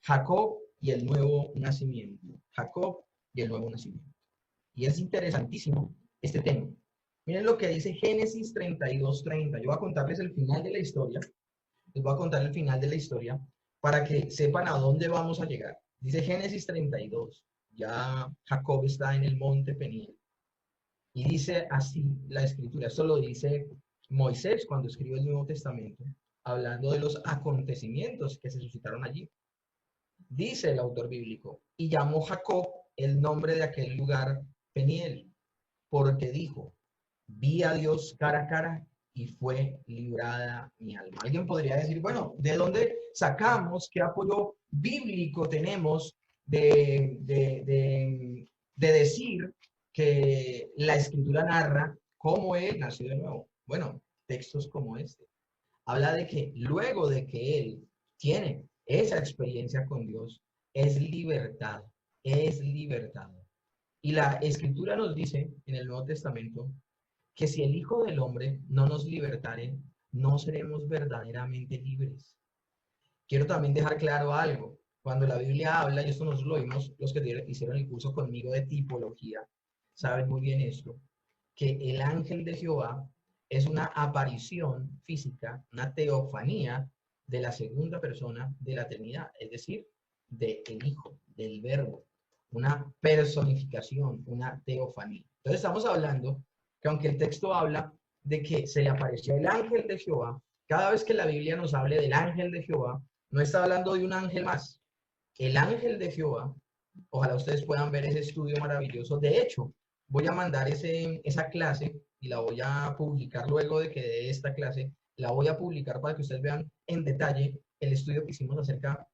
Jacob y el nuevo nacimiento. Jacob y el nuevo nacimiento. Y es interesantísimo este tema. Miren lo que dice Génesis 32:30. Yo voy a contarles el final de la historia. Les voy a contar el final de la historia para que sepan a dónde vamos a llegar. Dice Génesis 32. Ya Jacob está en el monte Peniel. Y dice así la escritura. Esto lo dice Moisés cuando escribe el Nuevo Testamento, hablando de los acontecimientos que se suscitaron allí. Dice el autor bíblico, y llamó Jacob el nombre de aquel lugar Peniel, porque dijo, vi a Dios cara a cara y fue librada mi alma. Alguien podría decir, bueno, ¿de dónde sacamos qué apoyo bíblico tenemos de decir que la escritura narra cómo él nació de nuevo? Bueno, textos como este. Habla de que luego de que él tiene esa experiencia con Dios, es libertado, es libertado. Y la escritura nos dice en el Nuevo Testamento que si el Hijo del Hombre no nos libertare, no seremos verdaderamente libres. Quiero también dejar claro algo. Cuando la Biblia habla, y esto nos lo vimos los que hicieron el curso conmigo de tipología, saben muy bien esto, que el ángel de Jehová es una aparición física, una teofanía de la segunda persona de la Trinidad, es decir, del Hijo, del Verbo, una personificación, una teofanía. Entonces estamos hablando que aunque el texto habla de que se le apareció el ángel de Jehová, cada vez que la Biblia nos hable del ángel de Jehová, no está hablando de un ángel más. El ángel de Jehová, ojalá ustedes puedan ver ese estudio maravilloso. De hecho, voy a mandar esa clase y la voy a publicar luego de que dé esta clase. La voy a publicar para que ustedes vean en detalle el estudio que hicimos acerca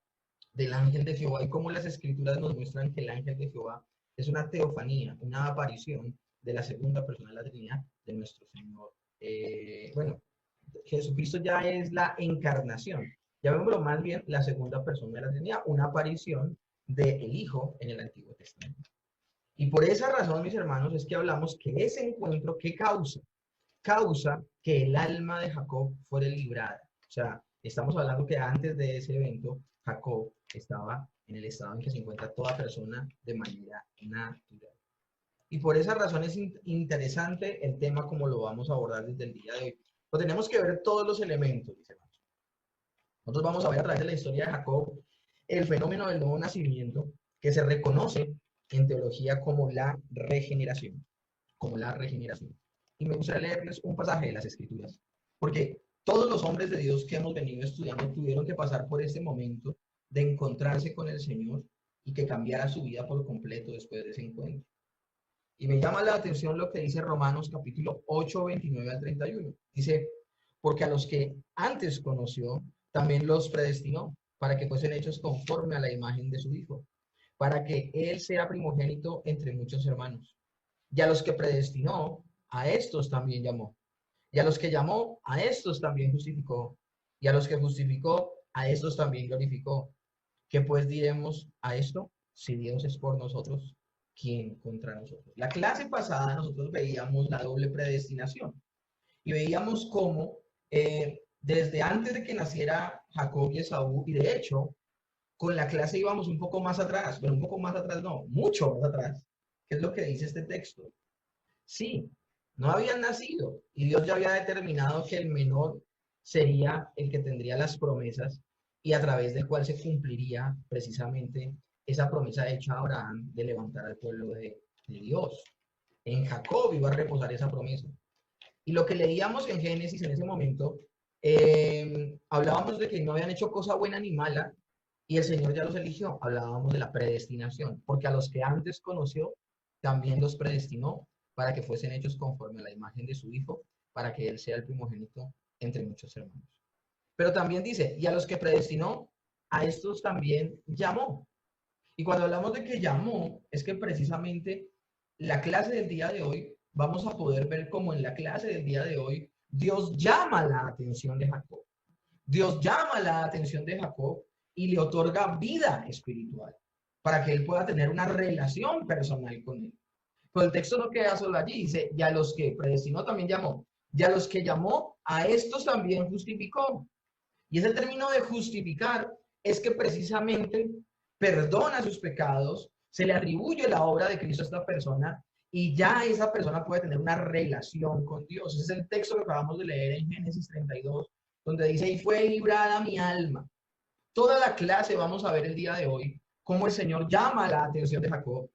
del ángel de Jehová y cómo las escrituras nos muestran que el ángel de Jehová es una teofanía, una aparición de la segunda persona de la Trinidad de nuestro Señor. Bueno, Jesucristo ya es la encarnación. Llamémoslo más bien la segunda persona de la Trinidad, una aparición del Hijo en el Antiguo Testamento. Y por esa razón, mis hermanos, es que hablamos que ese encuentro, ¿qué causa? Causa que el alma de Jacob fuera librada. O sea, estamos hablando que antes de ese evento, Jacob estaba en el estado en que se encuentra toda persona de manera natural. Y por esa razón es interesante el tema como lo vamos a abordar desde el día de hoy. Pues tenemos que ver todos los elementos, mis hermanos. Nosotros vamos a ver a través de la historia de Jacob el fenómeno del nuevo nacimiento que se reconoce en teología como la regeneración. Como la regeneración. Y me gustaría leerles un pasaje de las Escrituras, porque todos los hombres de Dios que hemos venido estudiando tuvieron que pasar por este momento de encontrarse con el Señor y que cambiara su vida por completo después de ese encuentro. Y me llama la atención lo que dice Romanos capítulo 8, 29 al 31. Dice, porque a los que antes conoció, también los predestinó para que fuesen hechos conforme a la imagen de su Hijo, para que Él sea primogénito entre muchos hermanos. Y a los que predestinó, a estos también llamó. Y a los que llamó, a estos también justificó. Y a los que justificó, a estos también glorificó. ¿Qué pues diremos a esto? Si Dios es por nosotros, ¿quién contra nosotros? La clase pasada nosotros veíamos la doble predestinación. Y veíamos cómo desde antes de que naciera Jacob y Esaú, y de hecho, con la clase íbamos un poco más atrás, pero un poco más atrás no, mucho más atrás. ¿Qué es lo que dice este texto? Sí, no habían nacido y Dios ya había determinado que el menor sería el que tendría las promesas y a través del cual se cumpliría precisamente esa promesa hecha a Abraham de levantar al pueblo de Dios. En Jacob iba a reposar esa promesa. Y lo que leíamos en Génesis en ese momento, hablábamos de que no habían hecho cosa buena ni mala y el Señor ya los eligió. Hablábamos de la predestinación, porque a los que antes conoció, también los predestinó para que fuesen hechos conforme a la imagen de su Hijo, para que Él sea el primogénito entre muchos hermanos. Pero también dice, y a los que predestinó, a estos también llamó. Y cuando hablamos de que llamó, es que precisamente la clase del día de hoy, vamos a poder ver cómo en la clase del día de hoy, Dios llama la atención de Jacob. Dios llama la atención de Jacob y le otorga vida espiritual para que él pueda tener una relación personal con él. Pero el texto no queda solo allí, dice, y a los que predestinó también llamó, y a los que llamó, a estos también justificó. Y ese término de justificar es que precisamente perdona sus pecados, se le atribuye la obra de Cristo a esta persona y ya esa persona puede tener una relación con Dios. Ese es el texto que acabamos de leer en Génesis 32, donde dice, y fue librada mi alma. Toda la clase vamos a ver el día de hoy cómo el Señor llama la atención de Jacob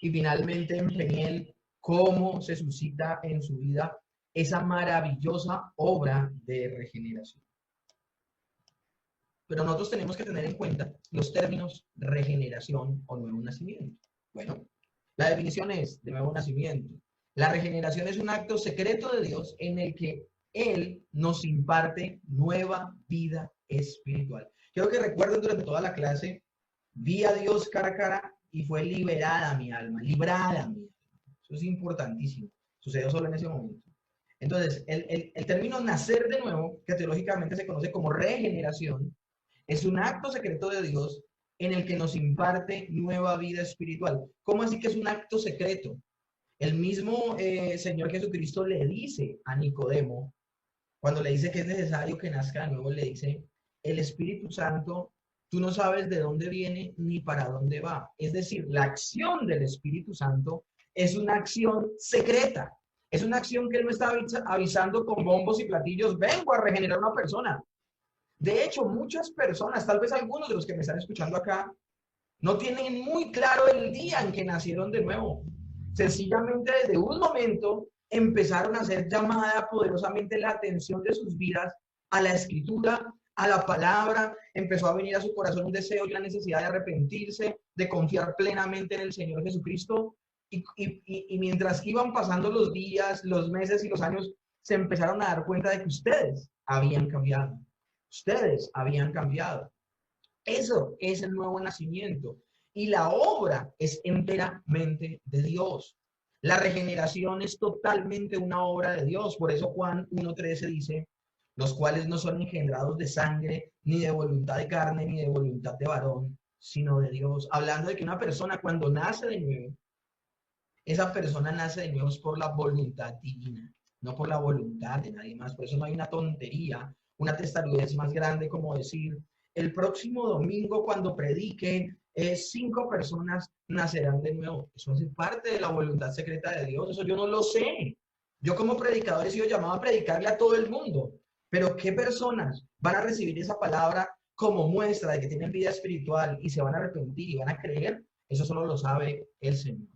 y finalmente en Peniel cómo se suscita en su vida esa maravillosa obra de regeneración. Pero nosotros tenemos que tener en cuenta los términos regeneración o nuevo nacimiento. Bueno, la definición es de nuevo nacimiento. La regeneración es un acto secreto de Dios en el que Él nos imparte nueva vida espiritual. Quiero que recuerden durante toda la clase, vi a Dios cara a cara y fue liberada mi alma, librada mi alma. Eso es importantísimo. Sucedió solo en ese momento. Entonces, el término nacer de nuevo, que teológicamente se conoce como regeneración, es un acto secreto de Dios en el que nos imparte nueva vida espiritual. ¿Cómo así que es un acto secreto? El mismo Señor Jesucristo le dice a Nicodemo, cuando le dice que es necesario que nazca de nuevo, le dice, el Espíritu Santo, tú no sabes de dónde viene ni para dónde va. Es decir, la acción del Espíritu Santo es una acción secreta. Es una acción que Él no está avisando con bombos y platillos, vengo a regenerar a una persona. De hecho, muchas personas, tal vez algunos de los que me están escuchando acá, no tienen muy claro el día en que nacieron de nuevo. Sencillamente desde un momento empezaron a hacer llamada poderosamente la atención de sus vidas a la escritura, a la palabra, empezó a venir a su corazón un deseo y la necesidad de arrepentirse, de confiar plenamente en el Señor Jesucristo. Y mientras iban pasando los días, los meses y los años, se empezaron a dar cuenta de que ustedes habían cambiado. Ustedes habían cambiado. Eso es el nuevo nacimiento. Y la obra es enteramente de Dios. La regeneración es totalmente una obra de Dios. Por eso Juan 1:13 dice, los cuales no son engendrados de sangre, ni de voluntad de carne, ni de voluntad de varón, sino de Dios. Hablando de que una persona cuando nace de nuevo, esa persona nace de nuevo por la voluntad divina, no por la voluntad de nadie más. Por eso no hay una tontería, una testarudez más grande como decir, el próximo domingo cuando predique, 5 personas nacerán de nuevo. Eso hace parte de la voluntad secreta de Dios. Eso yo no lo sé. Yo como predicador he sido llamado a predicarle a todo el mundo. Pero ¿qué personas van a recibir esa palabra como muestra de que tienen vida espiritual y se van a arrepentir y van a creer? Eso solo lo sabe el Señor.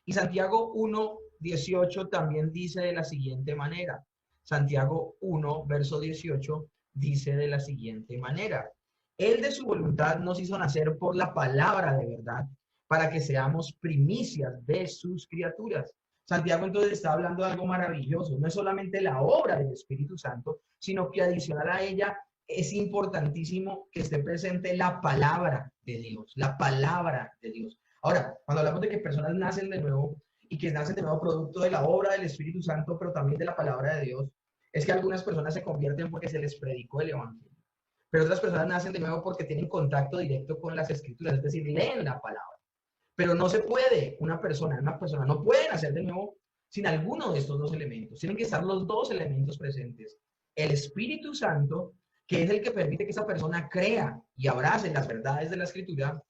Y Santiago 1:18 también dice de la siguiente manera. Santiago 1, verso 18, dice de la siguiente manera. Él de su voluntad nos hizo nacer por la palabra de verdad, para que seamos primicias de sus criaturas. Santiago entonces está hablando de algo maravilloso. No es solamente la obra del Espíritu Santo, sino que adicional a ella es importantísimo que esté presente la palabra de Dios, la palabra de Dios. Ahora, cuando hablamos de que personas nacen de nuevo y que nacen de nuevo producto de la obra del Espíritu Santo, pero también de la palabra de Dios, es que algunas personas se convierten porque se les predicó el Evangelio. Pero otras personas nacen de nuevo porque tienen contacto directo con las Escrituras, es decir, leen la palabra. Pero no se puede, una persona no puede nacer de nuevo sin alguno de estos dos elementos. Tienen que estar los dos elementos presentes. El Espíritu Santo, que es el que permite que esa persona crea y abrace las verdades de la Escritura.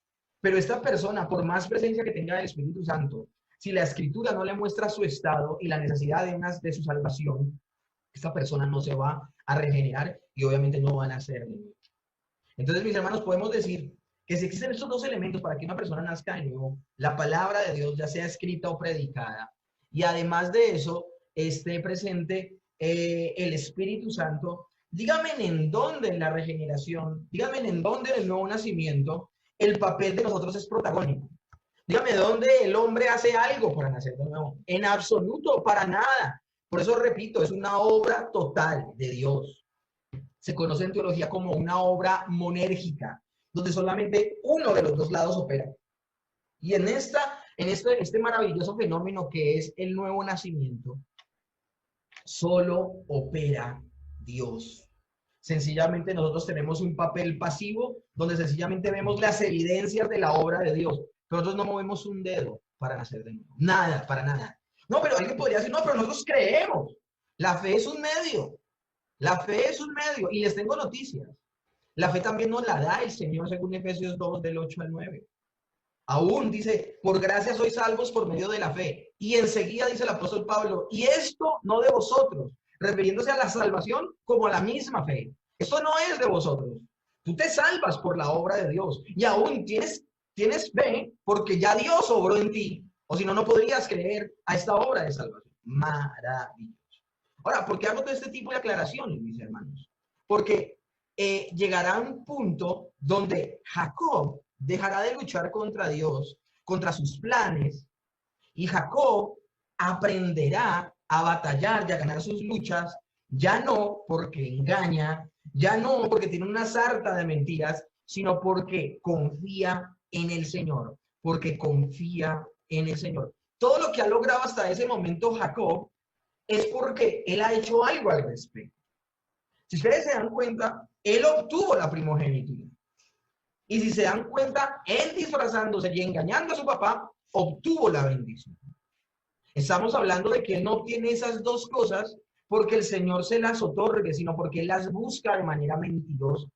Pero esta persona, por más presencia que tenga del Espíritu Santo, si la Escritura no le muestra su estado y la necesidad de su salvación, esta persona no se va a regenerar y obviamente no van a nacer de nuevo. Entonces, mis hermanos, podemos decir que si existen estos dos elementos para que una persona nazca de nuevo, la palabra de Dios ya sea escrita o predicada, y además de eso, esté presente el Espíritu Santo, díganme en dónde en la regeneración, díganme en dónde en el nuevo nacimiento, el papel de nosotros es protagónico. Dígame dónde el hombre hace algo para nacer de nuevo. En absoluto, para nada. Por eso repito, es una obra total de Dios. Se conoce en teología como una obra monérgica, donde solamente uno de los dos lados opera. Y en este maravilloso fenómeno que es el nuevo nacimiento, solo opera Dios. Sencillamente nosotros tenemos un papel pasivo donde sencillamente vemos las evidencias de la obra de Dios. Pero nosotros no movemos un dedo para nacer de nuevo. Nada, para nada. No, pero alguien podría decir, no, pero nosotros creemos. La fe es un medio. La fe es un medio. Y les tengo noticias. La fe también nos la da el Señor según Efesios 2 del 8 al 9. Aún dice, por gracia sois salvos por medio de la fe. Y enseguida dice el apóstol Pablo, y esto no de vosotros, refiriéndose a la salvación como a la misma fe. Esto no es de vosotros. Tú te salvas por la obra de Dios. Y aún tienes fe porque ya Dios obró en ti. O si no, no podrías creer a esta obra de salvación. Maravilloso. Ahora, ¿por qué hago todo este tipo de aclaraciones, mis hermanos? Porque llegará un punto donde Jacob dejará de luchar contra Dios, contra sus planes, y Jacob aprenderá a batallar y a ganar sus luchas, ya no porque engaña, ya no porque tiene una sarta de mentiras, sino porque confía en el Señor, porque confía en el Señor. Todo lo que ha logrado hasta ese momento Jacob es porque él ha hecho algo al respecto. Si ustedes se dan cuenta, él obtuvo la primogenitura. Y si se dan cuenta, él disfrazándose y engañando a su papá, obtuvo la bendición. Estamos hablando de que él no obtiene esas dos cosas porque el Señor se las otorgue, sino porque él las busca de manera mentirosa.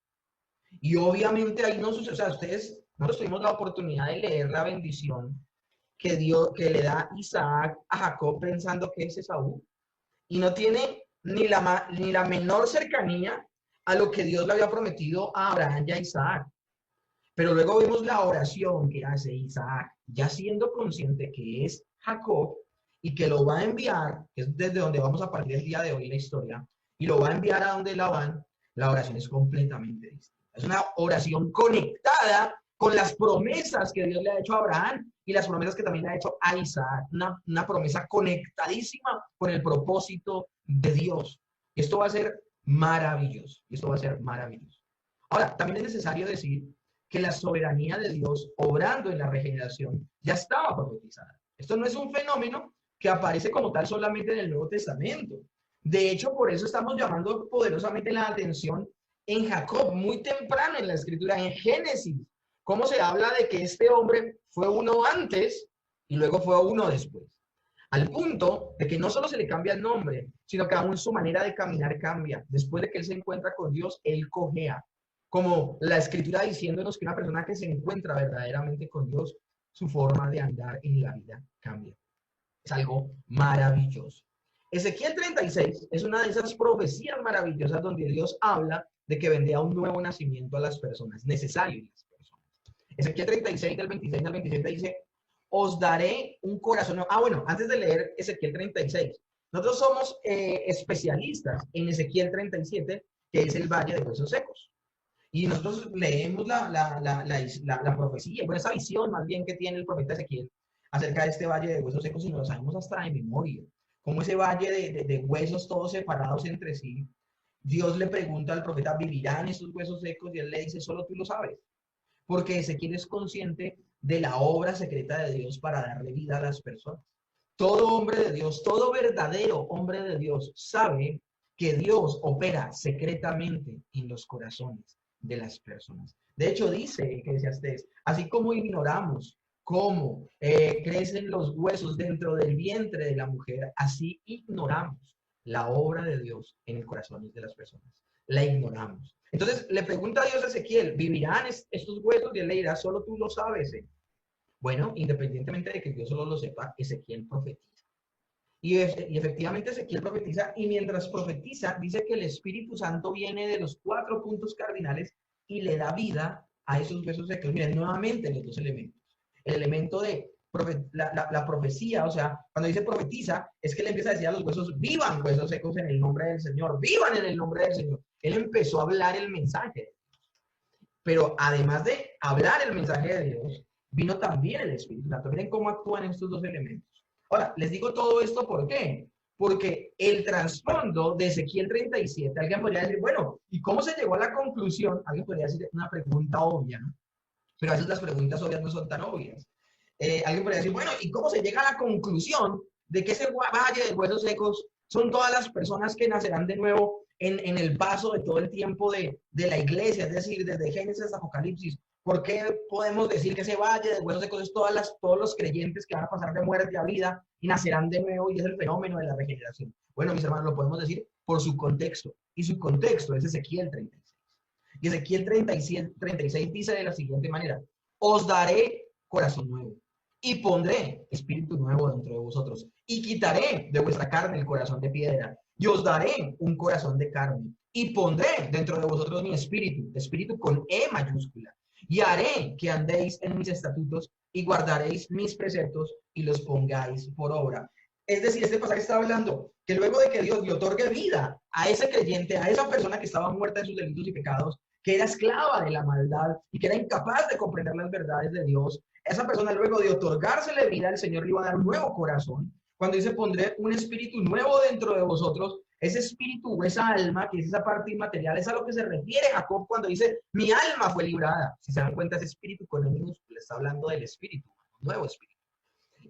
Y obviamente ahí no sucede, o sea, nosotros tuvimos la oportunidad de leer la bendición que que le da Isaac a Jacob pensando que es Esaú. Y no tiene ni la menor cercanía a lo que Dios le había prometido a Abraham y a Isaac. Pero luego vemos la oración que hace Isaac, ya siendo consciente que es Jacob y que lo va a enviar, que es desde donde vamos a partir el día de hoy la historia, y lo va a enviar a donde Labán. La oración es completamente distinta. Es una oración conectada con las promesas que Dios le ha hecho a Abraham y las promesas que también le ha hecho a Isaac. Una promesa conectadísima con el propósito de Dios. Esto va a ser maravilloso. Esto va a ser maravilloso. Ahora, también es necesario decir que la soberanía de Dios obrando en la regeneración ya estaba profetizada. Esto no es un fenómeno que aparece como tal solamente en el Nuevo Testamento. De hecho, por eso estamos llamando poderosamente la atención en Jacob, muy temprano en la Escritura, en Génesis, cómo se habla de que este hombre fue uno antes y luego fue uno después. Al punto de que no solo se le cambia el nombre, sino que aún su manera de caminar cambia. Después de que él se encuentra con Dios, él cojea. Como la Escritura diciéndonos que una persona que se encuentra verdaderamente con Dios, su forma de andar en la vida cambia. Es algo maravilloso. Ezequiel 36 es una de esas profecías maravillosas donde Dios habla de que vendría un nuevo nacimiento a las personas, necesario en las personas. Ezequiel 36, del 26 al 27 dice, os daré un corazón. Bueno, antes de leer Ezequiel 36, nosotros somos especialistas en Ezequiel 37, que es el valle de huesos secos. Y nosotros leemos la profecía, bueno, esa visión más bien que tiene el profeta Ezequiel acerca de este valle de huesos secos y nos lo sabemos hasta de memoria. Como ese valle de huesos todos separados entre sí. Dios le pregunta al profeta, ¿vivirán estos huesos secos? Y él le dice, solo tú lo sabes. Porque Ezequiel es consciente de la obra secreta de Dios para darle vida a las personas. Todo hombre de Dios, todo verdadero hombre de Dios sabe que Dios opera secretamente en los corazones de las personas. De hecho, dice Eclesiastés, así como ignoramos cómo crecen los huesos dentro del vientre de la mujer, así ignoramos la obra de Dios en el corazón de las personas. La ignoramos. Entonces le pregunta a Dios a Ezequiel, ¿vivirán estos huesos? Y él le dirá, solo tú lo sabes. Bueno, independientemente de que Dios solo lo sepa, Ezequiel profetiza. Y efectivamente Ezequiel profetiza, y mientras profetiza, dice que el Espíritu Santo viene de los 4 puntos cardinales y le da vida a esos huesos secos. Miren, nuevamente los dos elementos. El elemento de la profecía, o sea, cuando dice profetiza, es que le empieza a decir a los huesos, vivan huesos secos en el nombre del Señor, vivan en el nombre del Señor. Él empezó a hablar el mensaje. Pero además de hablar el mensaje de Dios, vino también el Espíritu Santo. Miren cómo actúan estos dos elementos. Ahora, les digo todo esto, ¿por qué? Porque el trasfondo de Ezequiel 37, alguien podría decir, bueno, ¿y cómo se llegó a la conclusión? Alguien podría decir una pregunta obvia, ¿no? Pero a veces las preguntas obvias no son tan obvias. Alguien podría decir, bueno, ¿y cómo se llega a la conclusión de que ese valle de huesos secos son todas las personas que nacerán de nuevo en el paso de todo el tiempo de la iglesia? Es decir, desde Génesis hasta Apocalipsis. ¿Por qué podemos decir que ese valle de huesos secos es todos los creyentes que van a pasar de muerte a vida y nacerán de nuevo y es el fenómeno de la regeneración? Bueno, mis hermanos, lo podemos decir por su contexto. Y su contexto es Ezequiel 36. Y Ezequiel 36 dice de la siguiente manera: os daré corazón nuevo y pondré espíritu nuevo dentro de vosotros y quitaré de vuestra carne el corazón de piedra y os daré un corazón de carne y pondré dentro de vosotros mi espíritu, espíritu con E mayúscula, y haré que andéis en mis estatutos y guardaréis mis preceptos y los pongáis por obra. Es decir, este pasaje está hablando que luego de que Dios le otorgue vida a ese creyente, a esa persona que estaba muerta en sus delitos y pecados, que era esclava de la maldad y que era incapaz de comprender las verdades de Dios, esa persona luego de otorgársele vida, el Señor le iba a dar un nuevo corazón. Cuando dice pondré un espíritu nuevo dentro de vosotros, ese espíritu o esa alma, que es esa parte inmaterial, es a lo que se refiere Jacob cuando dice mi alma fue librada. Si se dan cuenta, ese espíritu con el minúsculo está hablando del espíritu, un nuevo espíritu.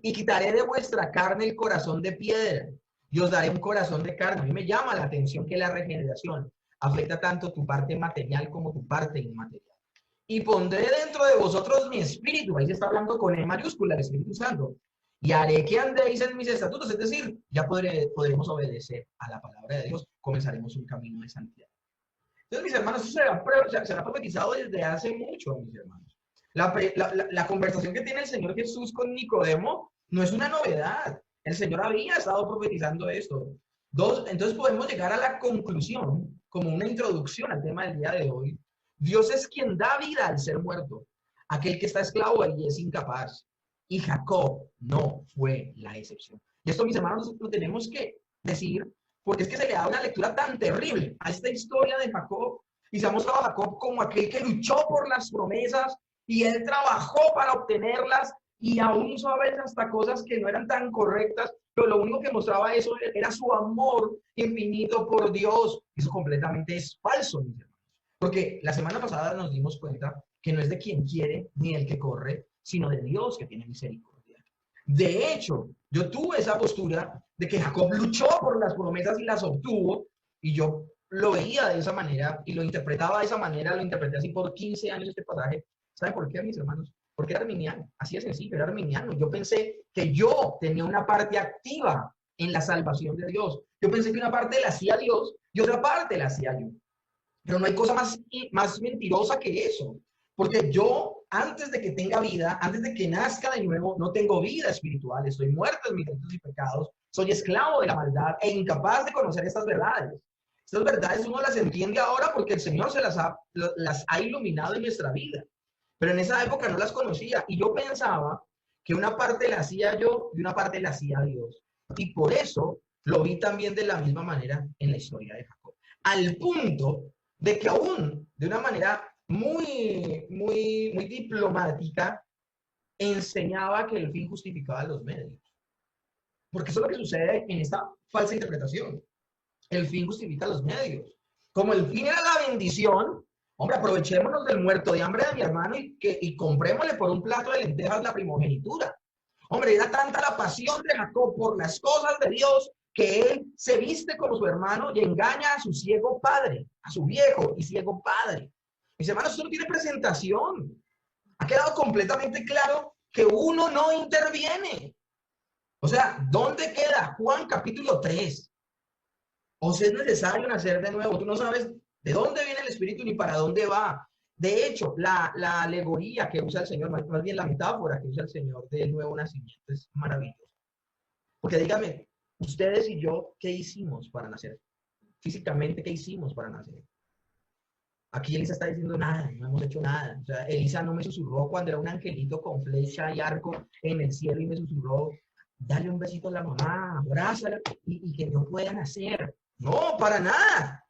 Y quitaré de vuestra carne el corazón de piedra y os daré un corazón de carne. A mí me llama la atención que la regeneración afecta tanto tu parte material como tu parte inmaterial. Y pondré dentro de vosotros mi espíritu, ahí se está hablando con E mayúscula, el Espíritu Santo, y haré que andéis en mis estatutos, es decir, ya podremos obedecer a la palabra de Dios, comenzaremos un camino de santidad. Entonces, mis hermanos, eso será profetizado desde hace mucho, mis hermanos. La conversación que tiene el Señor Jesús con Nicodemo no es una novedad. El Señor había estado profetizando esto. Entonces podemos llegar a la conclusión, como una introducción al tema del día de hoy. Dios es quien da vida al ser muerto, aquel que está esclavo y es incapaz. Y Jacob no fue la excepción. Y esto, mis hermanos, lo tenemos que decir porque es que se le da una lectura tan terrible a esta historia de Jacob y se ha mostrado a Jacob como aquel que luchó por las promesas y él trabajó para obtenerlas y aún hizo a veces hasta cosas que no eran tan correctas, pero lo único que mostraba eso era su amor infinito por Dios. Eso completamente es falso, mis hermanos. Porque la semana pasada nos dimos cuenta que no es de quien quiere ni el que corre, sino de Dios que tiene misericordia. De hecho, yo tuve esa postura de que Jacob luchó por las promesas y las obtuvo, y yo lo veía de esa manera y lo interpretaba de esa manera, lo interpreté así por 15 años este pasaje. ¿Saben por qué, mis hermanos? Porque era arminiano, así de sencillo, era arminiano. Yo pensé que yo tenía una parte activa en la salvación de Dios. Yo pensé que una parte la hacía Dios y otra parte la hacía yo. Pero no hay cosa más mentirosa que eso. Porque yo, antes de que tenga vida, antes de que nazca de nuevo, no tengo vida espiritual. Estoy muerto en mis delitos y pecados. Soy esclavo de la maldad e incapaz de conocer estas verdades. Estas verdades uno las entiende ahora porque el Señor las ha iluminado en nuestra vida. Pero en esa época no las conocía. Y yo pensaba que una parte la hacía yo y una parte la hacía Dios. Y por eso lo vi también de la misma manera en la historia de Jacob. Al punto de que aún de una manera muy diplomática enseñaba que el fin justificaba los medios. Porque eso es lo que sucede en esta falsa interpretación. El fin justifica los medios. Como el fin era la bendición, hombre, aprovechémonos del muerto de hambre de mi hermano y comprémosle por un plato de lentejas la primogenitura. Hombre, era tanta la pasión de Jacob por las cosas de Dios que él se viste como su hermano y engaña a su ciego padre, a su viejo y ciego padre. Mis hermanos, esto no tiene presentación. Ha quedado completamente claro que uno no interviene. O sea, ¿dónde queda Juan capítulo 3? O sea, es necesario nacer de nuevo. Tú no sabes de dónde viene el Espíritu ni para dónde va. De hecho, la alegoría que usa el Señor, más bien la metáfora que usa el Señor del nuevo nacimiento es maravillosa. Porque dígame, ustedes y yo, ¿qué hicimos para nacer? Físicamente, ¿qué hicimos para nacer? Aquí Elisa está diciendo nada, no hemos hecho nada. O sea, Elisa no me susurró cuando era un angelito con flecha y arco en el cielo y me susurró, dale un besito a la mamá, abrázala y que no pueda nacer. No, para nada.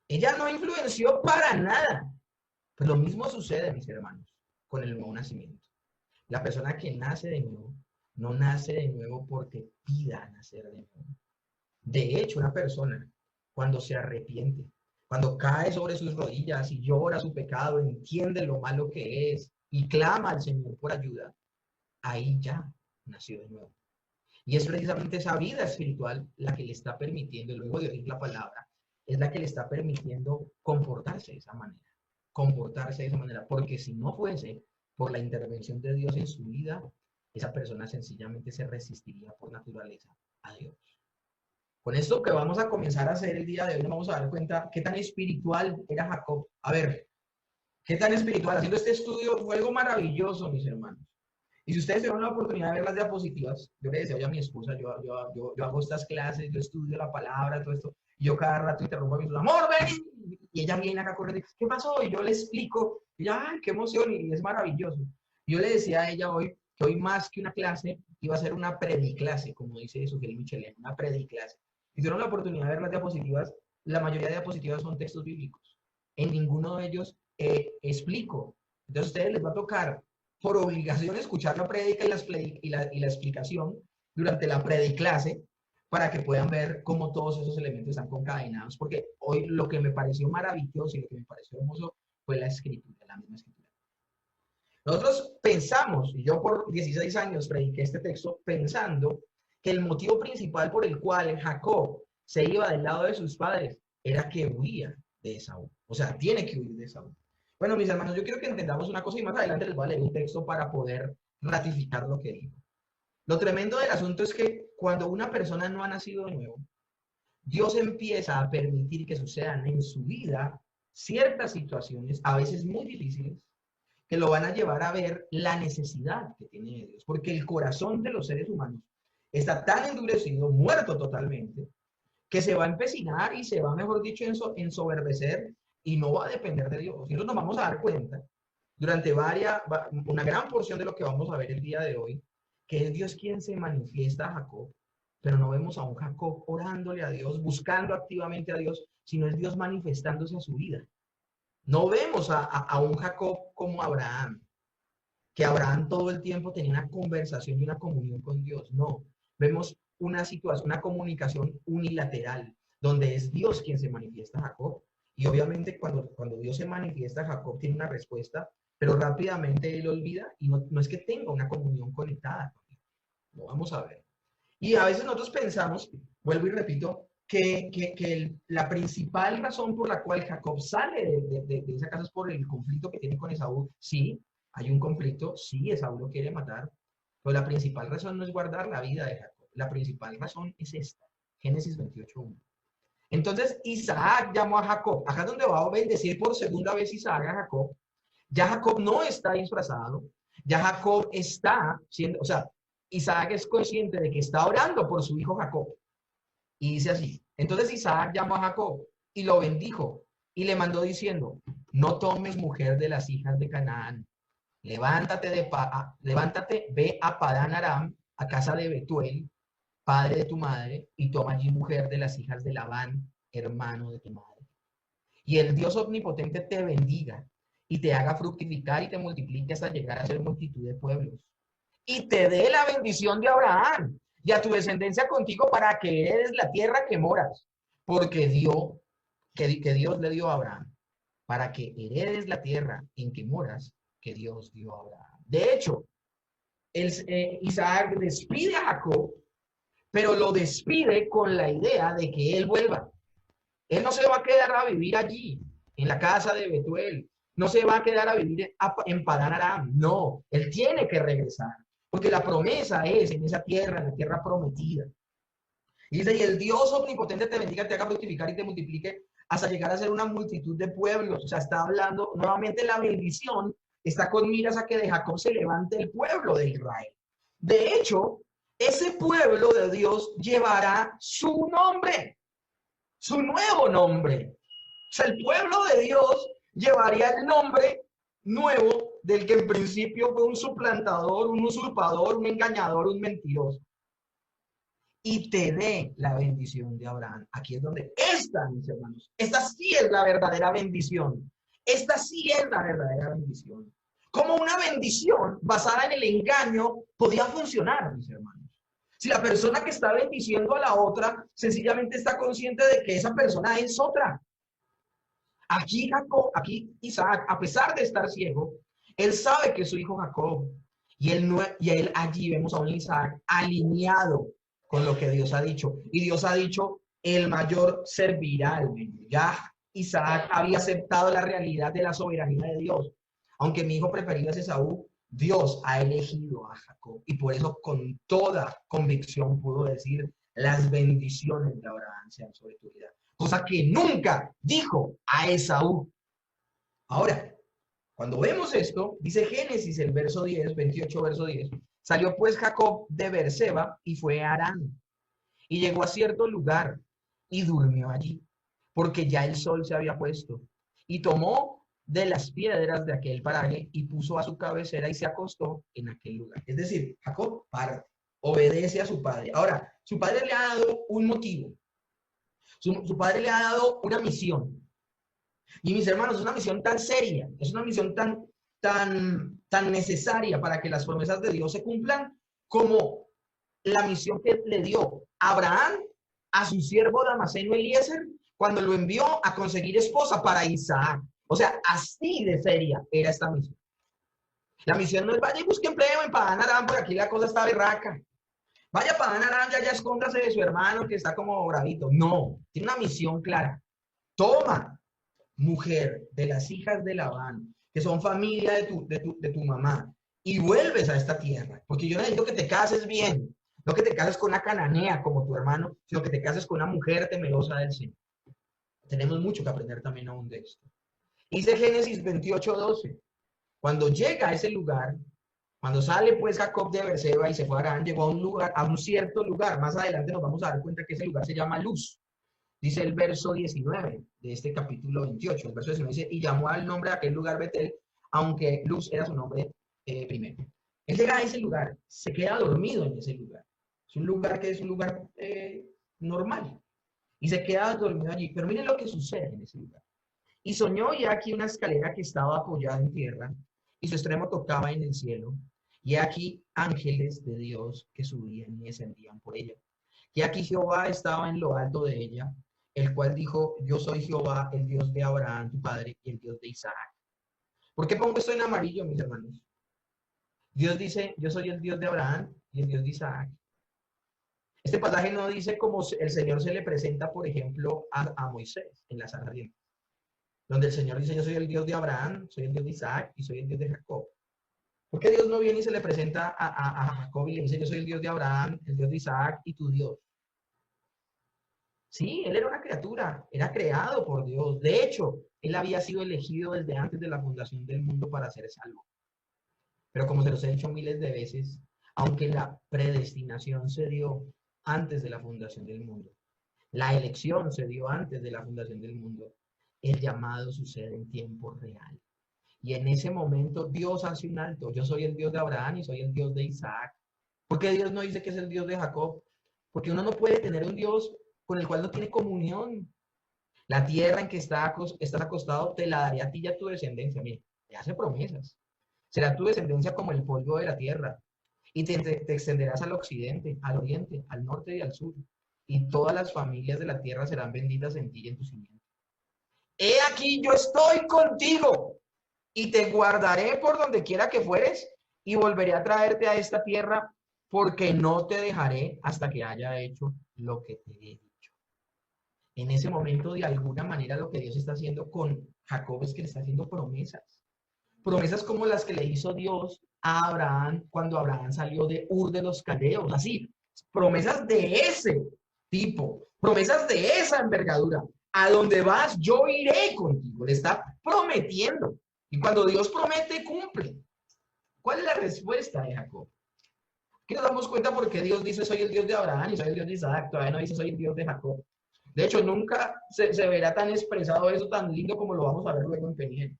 Ella no influenció para nada. Pues lo mismo sucede, mis hermanos, con el nuevo nacimiento. La persona que nace de nuevo, no nace de nuevo porque pida nacer de nuevo. De hecho, una persona, cuando se arrepiente, cuando cae sobre sus rodillas y llora su pecado, entiende lo malo que es y clama al Señor por ayuda, ahí ya nació de nuevo. Y es precisamente esa vida espiritual la que le está permitiendo, luego de oír la palabra, es la que le está permitiendo comportarse de esa manera, porque si no fuese por la intervención de Dios en su vida, esa persona sencillamente se resistiría por naturaleza a Dios. Con esto que vamos a comenzar a hacer el día de hoy, nos vamos a dar cuenta qué tan espiritual era Jacob. A ver, ¿Qué tan espiritual? Haciendo este estudio fue algo maravilloso, mis hermanos. Y si ustedes tuvieron la oportunidad de ver las diapositivas, yo le decía, oye, a mi esposa, yo hago estas clases, yo estudio la palabra, todo esto, y yo cada rato interrumpo a mi esposa, amor, ven, y ella viene acá corriendo, y, ¿qué pasó? Y yo le explico, y ella, ay, qué emoción, y es maravilloso. Yo le decía a ella hoy, que hoy más que una clase, iba a ser una prediclase, como dice Sugel Michelén, una prediclase. Si tuvieron la oportunidad de ver las diapositivas, la mayoría de diapositivas son textos bíblicos. En ninguno de ellos explico. Entonces a ustedes les va a tocar por obligación escuchar la prédica y la explicación durante la prediclase para que puedan ver cómo todos esos elementos están concadenados, porque hoy lo que me pareció maravilloso y lo que me pareció hermoso fue la escritura, la misma escritura. Nosotros pensamos, y yo por 16 años prediqué este texto pensando que el motivo principal por el cual Jacob se iba del lado de sus padres era que huía de Esaú. O sea, tiene que huir de Esaú. Bueno, mis hermanos, yo quiero que entendamos una cosa y más adelante les voy a leer un texto para poder ratificar lo que digo. Lo tremendo del asunto es que cuando una persona no ha nacido de nuevo, Dios empieza a permitir que sucedan en su vida ciertas situaciones, a veces muy difíciles, que lo van a llevar a ver la necesidad que tiene de Dios. Porque el corazón de los seres humanos está tan endurecido, muerto totalmente, que se va a empecinar y se va, mejor dicho, ensoberbecer y no va a depender de Dios. Y nosotros nos vamos a dar cuenta durante una gran porción de lo que vamos a ver el día de hoy, que es Dios quien se manifiesta a Jacob, pero no vemos a un Jacob orándole a Dios, buscando activamente a Dios, sino es Dios manifestándose a su vida. No vemos a un Jacob como Abraham, que Abraham todo el tiempo tenía una conversación y una comunión con Dios. No, vemos una situación, una comunicación unilateral, donde es Dios quien se manifiesta a Jacob. Y obviamente cuando Dios se manifiesta a Jacob tiene una respuesta, pero rápidamente él olvida y no es que tenga una comunión conectada. Lo vamos a ver. Y a veces nosotros pensamos, vuelvo y repito, que la principal razón por la cual Jacob sale de esa casa es por el conflicto que tiene con Esaú. Sí, hay un conflicto, sí, Esaú lo quiere matar, pero la principal razón no es guardar la vida de Jacob. La principal razón es esta, Génesis 28:1. Entonces Isaac llamó a Jacob. Acá es donde va a bendecir por segunda vez Isaac a Jacob. Ya Jacob no está disfrazado, ya Jacob está siendo, o sea, Isaac es consciente de que está orando por su hijo Jacob. Y dice así, entonces Isaac llamó a Jacob y lo bendijo y le mandó diciendo, no tomes mujer de las hijas de Canaán, levántate, ve a Padán Aram, a casa de Betuel, padre de tu madre, y toma allí mujer de las hijas de Labán, hermano de tu madre. Y el Dios omnipotente te bendiga y te haga fructificar y te multiplique hasta llegar a ser multitud de pueblos. Y te dé la bendición de Abraham y a tu descendencia contigo para que heredes la tierra que moras, porque que Dios le dio a Abraham, para que heredes la tierra en que moras, que Dios dio a Abraham. De hecho, Isaac despide a Jacob, pero lo despide con la idea de que él vuelva. Él no se va a quedar a vivir allí, en la casa de Betuel. No se va a quedar a vivir en Padán Aram. No, él tiene que regresar. Porque la promesa es en esa tierra, en la tierra prometida. Y dice, y el Dios omnipotente te bendiga, te haga fructificar y te multiplique hasta llegar a ser una multitud de pueblos. O sea, está hablando nuevamente la bendición, está con miras a que de Jacob se levante el pueblo de Israel. De hecho, ese pueblo de Dios llevará su nombre, su nuevo nombre. O sea, el pueblo de Dios llevaría el nombre nuevo del que en principio fue un suplantador, un usurpador, un engañador, un mentiroso. Y te dé la bendición de Abraham. Aquí es donde esta, mis hermanos, esta sí es la verdadera bendición. Esta sí es la verdadera bendición. Como una bendición basada en el engaño podía funcionar, mis hermanos. Si la persona que está bendiciendo a la otra sencillamente está consciente de que esa persona es otra. Aquí Isaac, a pesar de estar ciego, él sabe que es su hijo Jacob. Y él allí vemos a un Isaac alineado con lo que Dios ha dicho. Y Dios ha dicho, el mayor servirá al menor. Ya Isaac había aceptado la realidad de la soberanía de Dios. Aunque mi hijo preferido es Esaú, Dios ha elegido a Jacob. Y por eso con toda convicción pudo decir, las bendiciones de Abraham sean sobre tu vida. Cosa que nunca dijo a Esaú. Ahora, Cuando vemos esto, dice Génesis, el verso 10, 28, verso 10, salió pues Jacob de Beerseba y fue a Harán, y llegó a cierto lugar y durmió allí, porque ya el sol se había puesto, y tomó de las piedras de aquel paraje y puso a su cabecera y se acostó en aquel lugar. Es decir, Jacob parte, obedece a su padre. Ahora, su padre le ha dado un motivo, su padre le ha dado una misión. Y mis hermanos, es una misión tan seria, es una misión tan necesaria para que las promesas de Dios se cumplan, como la misión que le dio Abraham a su siervo Damaseno Eliezer cuando lo envió a conseguir esposa para Isaac. O sea, así de seria era esta misión. La misión no es vaya y busque empleo en Padán Aram, porque aquí la cosa está berraca. Vaya Padán Aram, ya escóndase de su hermano que está como bravito. No, tiene una misión clara. Toma, mujer, de las hijas de Labán, que son familia de tu mamá, y vuelves a esta tierra, porque yo necesito que te cases bien, no que te cases con una cananea como tu hermano, sino que te cases con una mujer temerosa del Señor. Tenemos mucho que aprender también aún de esto. Dice Génesis 28:12, cuando llega a ese lugar, cuando sale pues Jacob de Beerseba y se fue a Harán, llegó a un lugar, a un cierto lugar, más adelante nos vamos a dar cuenta que ese lugar se llama Luz. Dice el verso 19 de este capítulo 28. El verso 19 dice, y llamó al nombre de aquel lugar Betel, aunque Luz era su nombre primero. Él llega a ese lugar, se queda dormido en ese lugar. Es un lugar que es un lugar normal. Y se queda dormido allí. Pero miren lo que sucede en ese lugar. Y soñó ya aquí una escalera que estaba apoyada en tierra, y su extremo tocaba en el cielo. Y aquí ángeles de Dios que subían y descendían por ella. Y aquí Jehová estaba en lo alto de ella, el cual dijo, yo soy Jehová, el Dios de Abraham, tu padre, y el Dios de Isaac. ¿Por qué pongo esto en amarillo, mis hermanos? Dios dice, yo soy el Dios de Abraham y el Dios de Isaac. Este pasaje no dice como el Señor se le presenta, por ejemplo, a Moisés en la zarza ardiente, donde el Señor dice, yo soy el Dios de Abraham, soy el Dios de Isaac y soy el Dios de Jacob. ¿Por qué Dios no viene y se le presenta a Jacob y le dice, yo soy el Dios de Abraham, el Dios de Isaac y tu Dios? Sí, él era una criatura, era creado por Dios. De hecho, él había sido elegido desde antes de la fundación del mundo para ser salvo. Pero como se los he dicho miles de veces, aunque la predestinación se dio antes de la fundación del mundo, la elección se dio antes de la fundación del mundo, el llamado sucede en tiempo real. Y en ese momento Dios hace un alto. Yo soy el Dios de Abraham y soy el Dios de Isaac. ¿Por qué Dios no dice que es el Dios de Jacob? Porque uno no puede tener un Dios con el cual no tiene comunión. La tierra en que estás acostado te la daré a ti y a tu descendencia. Mira, te hace promesas. Será tu descendencia como el polvo de la tierra. Y te extenderás al occidente, al oriente, al norte y al sur. Y todas las familias de la tierra serán benditas en ti y en tu simiente. He aquí, yo estoy contigo y te guardaré por donde quiera que fueres y volveré a traerte a esta tierra porque no te dejaré hasta que haya hecho lo que te he dicho. En ese momento, de alguna manera, lo que Dios está haciendo con Jacob es que le está haciendo promesas. Promesas como las que le hizo Dios a Abraham cuando Abraham salió de Ur de los Caldeos. Así, promesas de ese tipo, promesas de esa envergadura. A donde vas, yo iré contigo. Le está prometiendo. Y cuando Dios promete, cumple. ¿Cuál es la respuesta de Jacob? ¿Qué nos damos cuenta porque Dios dice soy el Dios de Abraham y soy el Dios de Isaac? Todavía no dice soy el Dios de Jacob. De hecho, nunca se verá tan expresado eso tan lindo como lo vamos a ver luego en Peniel.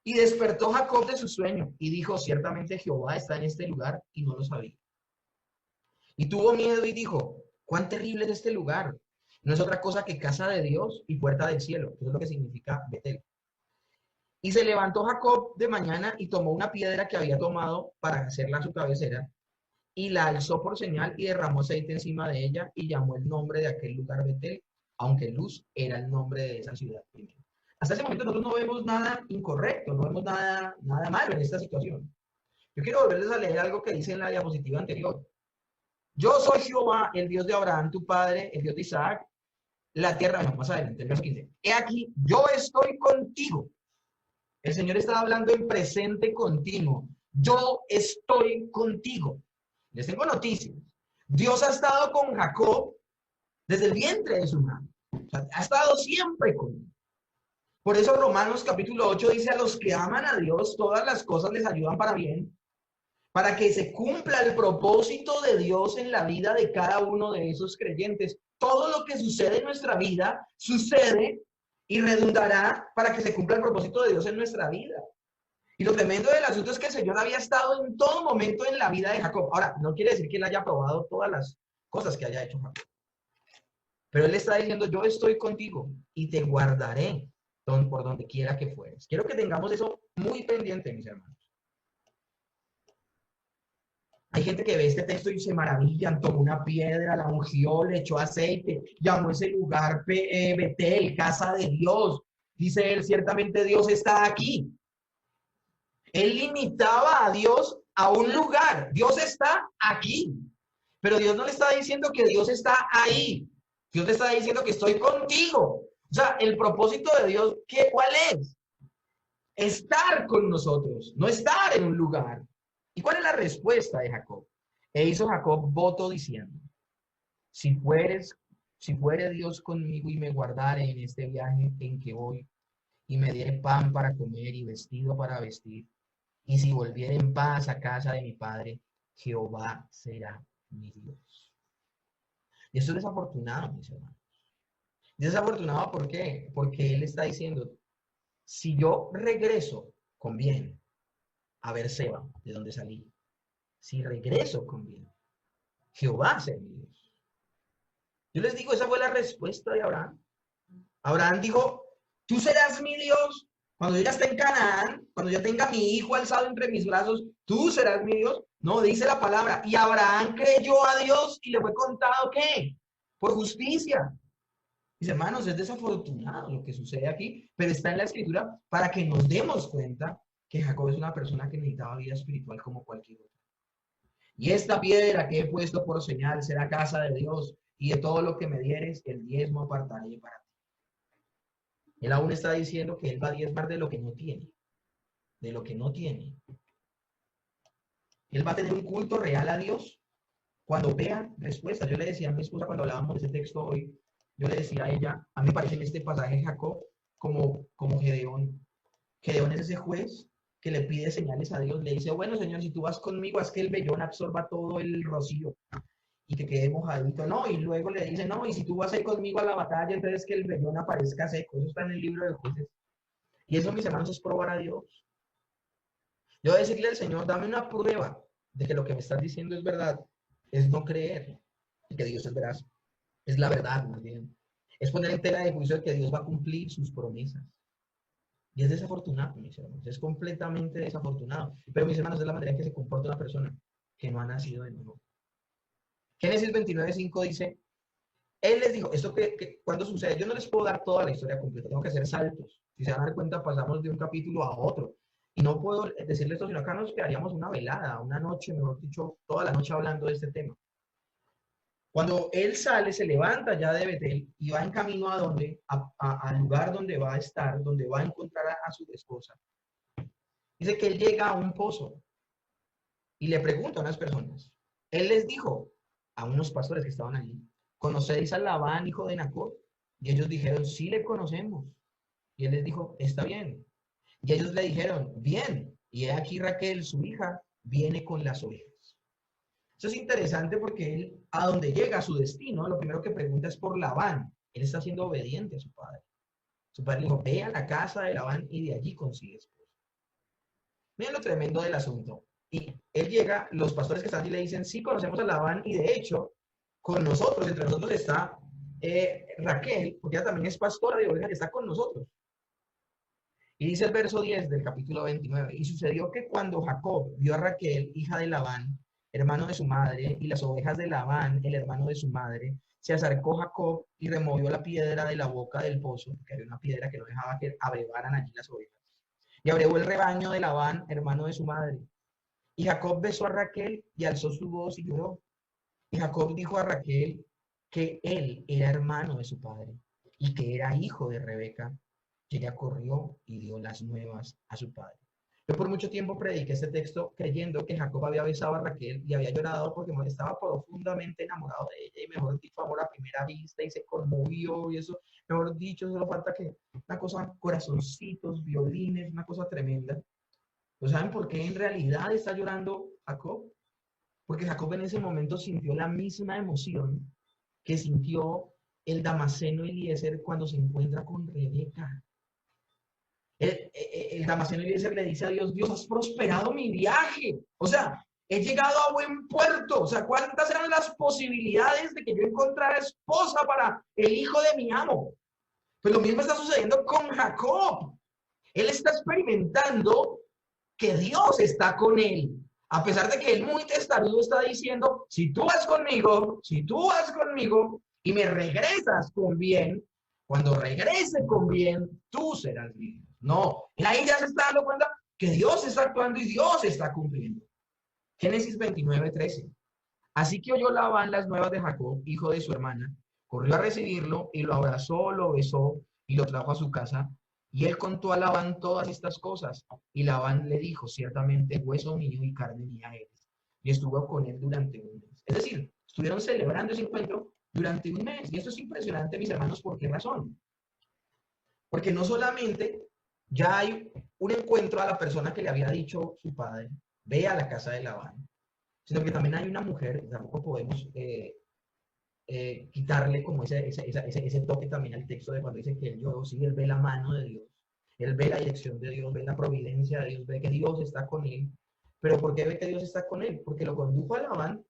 Y despertó Jacob de su sueño y dijo, ciertamente Jehová está en este lugar y no lo sabía. Y tuvo miedo y dijo, cuán terrible es este lugar. No es otra cosa que casa de Dios y puerta del cielo. Eso es lo que significa Betel. Y se levantó Jacob de mañana y tomó una piedra que había tomado para hacerla su cabecera y la alzó por señal y derramó aceite encima de ella y llamó el nombre de aquel lugar Betel, aunque Luz era el nombre de esa ciudad primero. Hasta ese momento nosotros no vemos nada incorrecto, no vemos nada malo en esta situación. Yo quiero volverles a leer algo que dice en la diapositiva anterior. Yo soy Jehová, el Dios de Abraham, tu padre, el Dios de Isaac, la tierra, no, más adelante, el verso 15. He aquí, yo estoy contigo. El Señor está hablando en presente continuo. Yo estoy contigo. Les tengo noticias. Dios ha estado con Jacob desde el vientre de su madre. O sea, ha estado siempre con él. Por eso Romanos capítulo 8 dice: a los que aman a Dios, todas las cosas les ayudan para bien, para que se cumpla el propósito de Dios en la vida de cada uno de esos creyentes. Todo lo que sucede en nuestra vida, sucede y redundará para que se cumpla el propósito de Dios en nuestra vida. Y lo tremendo del asunto es que el Señor había estado en todo momento en la vida de Jacob. Ahora, no quiere decir que él haya probado todas las cosas que haya hecho Jacob. Pero él está diciendo: yo estoy contigo y te guardaré por donde quiera que fueres. Quiero que tengamos eso muy pendiente, mis hermanos. Hay gente que ve este texto y se maravillan, tomó una piedra, la ungió, le echó aceite, llamó ese lugar Betel, casa de Dios. Dice él: ciertamente Dios está aquí. Él limitaba a Dios a un lugar. Dios está aquí. Pero Dios no le está diciendo que Dios está ahí. Dios le está diciendo que estoy contigo. O sea, el propósito de Dios, ¿cuál es? Estar con nosotros, no estar en un lugar. ¿Y cuál es la respuesta de Jacob? E hizo Jacob voto diciendo: si fuere Dios conmigo y me guardare en este viaje en que voy, y me diere pan para comer y vestido para vestir, y si volviere en paz a casa de mi padre, Jehová será mi Dios. Y esto es desafortunado, mis hermanos. Desafortunado, ¿por qué? Porque él está diciendo: si yo regreso con bien a Beerseba, de donde salí, si regreso con bien, Jehová será mi Dios. Yo les digo, esa fue la respuesta de Abraham. Abraham dijo: tú serás mi Dios. Cuando yo ya esté en Canaán, cuando yo tenga a mi hijo alzado entre mis brazos, tú serás mi Dios. No, dice la palabra: y Abraham creyó a Dios y le fue contado, ¿qué? Por justicia. Mis hermanos, es desafortunado lo que sucede aquí, pero está en la escritura para que nos demos cuenta que Jacob es una persona que necesitaba vida espiritual como cualquier otra. Y esta piedra que he puesto por señal será casa de Dios, y de todo lo que me dieres, el diezmo apartaré para ti. Él aún está diciendo que él va a diezmar de lo que no tiene, de lo que no tiene. Él va a tener un culto real a Dios cuando vea respuestas. Yo le decía a mi esposa cuando hablábamos de ese texto hoy, yo le decía a ella: a mí me parece en este pasaje Jacob como Gedeón. Gedeón es ese juez que le pide señales a Dios, le dice: bueno, Señor, si tú vas conmigo, haz que el vellón absorba todo el rocío y que quede mojadito. No, y luego le dice: no, y si tú vas ahí conmigo a la batalla, entonces que el vellón aparezca seco. Eso está en el libro de Jueces. Y eso, mis hermanos, es probar a Dios. Yo voy a decirle al Señor: dame una prueba de que lo que me estás diciendo es verdad. Es no creer que Dios es veraz. Es la verdad, más bien. Es poner en tela de juicio de que Dios va a cumplir sus promesas. Y es desafortunado, mis hermanos. Es completamente desafortunado. Pero, mis hermanos, es la manera en que se comporta una persona que no ha nacido de nuevo. Génesis 29:5 dice: él les dijo, esto cuando sucede, yo no les puedo dar toda la historia completa, tengo que hacer saltos. Si se van a dar cuenta, pasamos de un capítulo a otro. Y no puedo decirles esto, sino acá nos quedaríamos una velada, una noche, mejor dicho, toda la noche hablando de este tema. Cuando él sale, se levanta ya de Betel y va en camino al lugar donde va a estar, donde va a encontrar a su esposa. Dice que él llega a un pozo y le pregunta a unas personas. Él les dijo a unos pastores que estaban allí: ¿conocéis a Labán, hijo de Nacor? Y ellos dijeron: sí, le conocemos. Y él les dijo: está bien. Y ellos le dijeron: bien. Y he aquí Raquel, su hija, viene con las ovejas. Eso es interesante porque él, a donde llega, a su destino, lo primero que pregunta es por Labán. Él está siendo obediente a su padre. Su padre le dijo: ve a la casa de Labán y de allí consigues. Miren lo tremendo del asunto. Y él llega, los pastores que están allí le dicen: sí, conocemos a Labán, y de hecho, con nosotros, entre nosotros está Raquel, porque ella también es pastora de ovejas y está con nosotros. Y dice el verso 10 del capítulo 29: y sucedió que cuando Jacob vio a Raquel, hija de Labán, hermano de su madre, y las ovejas de Labán, el hermano de su madre, se acercó Jacob y removió la piedra de la boca del pozo, porque había una piedra que no dejaba que abrevaran allí las ovejas. Y abrevó el rebaño de Labán, hermano de su madre. Y Jacob besó a Raquel y alzó su voz y lloró. Y Jacob dijo a Raquel que él era hermano de su padre y que era hijo de Rebeca. Y ella corrió y dio las nuevas a su padre. Yo por mucho tiempo prediqué este texto creyendo que Jacob había besado a Raquel y había llorado porque estaba profundamente enamorado de ella y mejor dicho, amor a primera vista y se conmovió y eso, mejor dicho, solo falta que una cosa, corazoncitos, violines, una cosa tremenda. ¿Pero saben por qué en realidad está llorando Jacob? Porque Jacob en ese momento sintió la misma emoción que sintió el Damaseno Eliezer cuando se encuentra con Rebeca. El Damaseno Eliezer le dice a Dios, Dios, has prosperado mi viaje. O sea, he llegado a buen puerto. O sea, ¿cuántas eran las posibilidades de que yo encontrara esposa para el hijo de mi amo? Pues lo mismo está sucediendo con Jacob. Él está experimentando que Dios está con él. A pesar de que él muy testarudo está diciendo, si tú vas conmigo y me regresas con bien, cuando regrese con bien, tú serás libre. No, ahí ya se está dando cuenta que Dios está actuando y Dios está cumpliendo. Génesis 29:13. Así que oyó Labán las nuevas de Jacob, hijo de su hermana, corrió a recibirlo y lo abrazó, lo besó y lo trajo a su casa. Y él contó a Labán todas estas cosas. Y Labán le dijo, ciertamente hueso mío y carne mía eres. Y estuvo con él durante un mes. Es decir, estuvieron celebrando ese encuentro durante un mes. Y esto es impresionante, mis hermanos, ¿por qué razón? Porque no solamente ya hay un encuentro a la persona que le había dicho su padre, ve a la casa de Labán, sino que también hay una mujer, tampoco podemos quitarle como ese toque también al texto de cuando dice que él lloró, sí, él ve la mano de Dios, él ve la dirección de Dios, ve la providencia de Dios, ve que Dios está con él. Pero ¿por qué ve que Dios está con él? Porque lo condujo a Labán,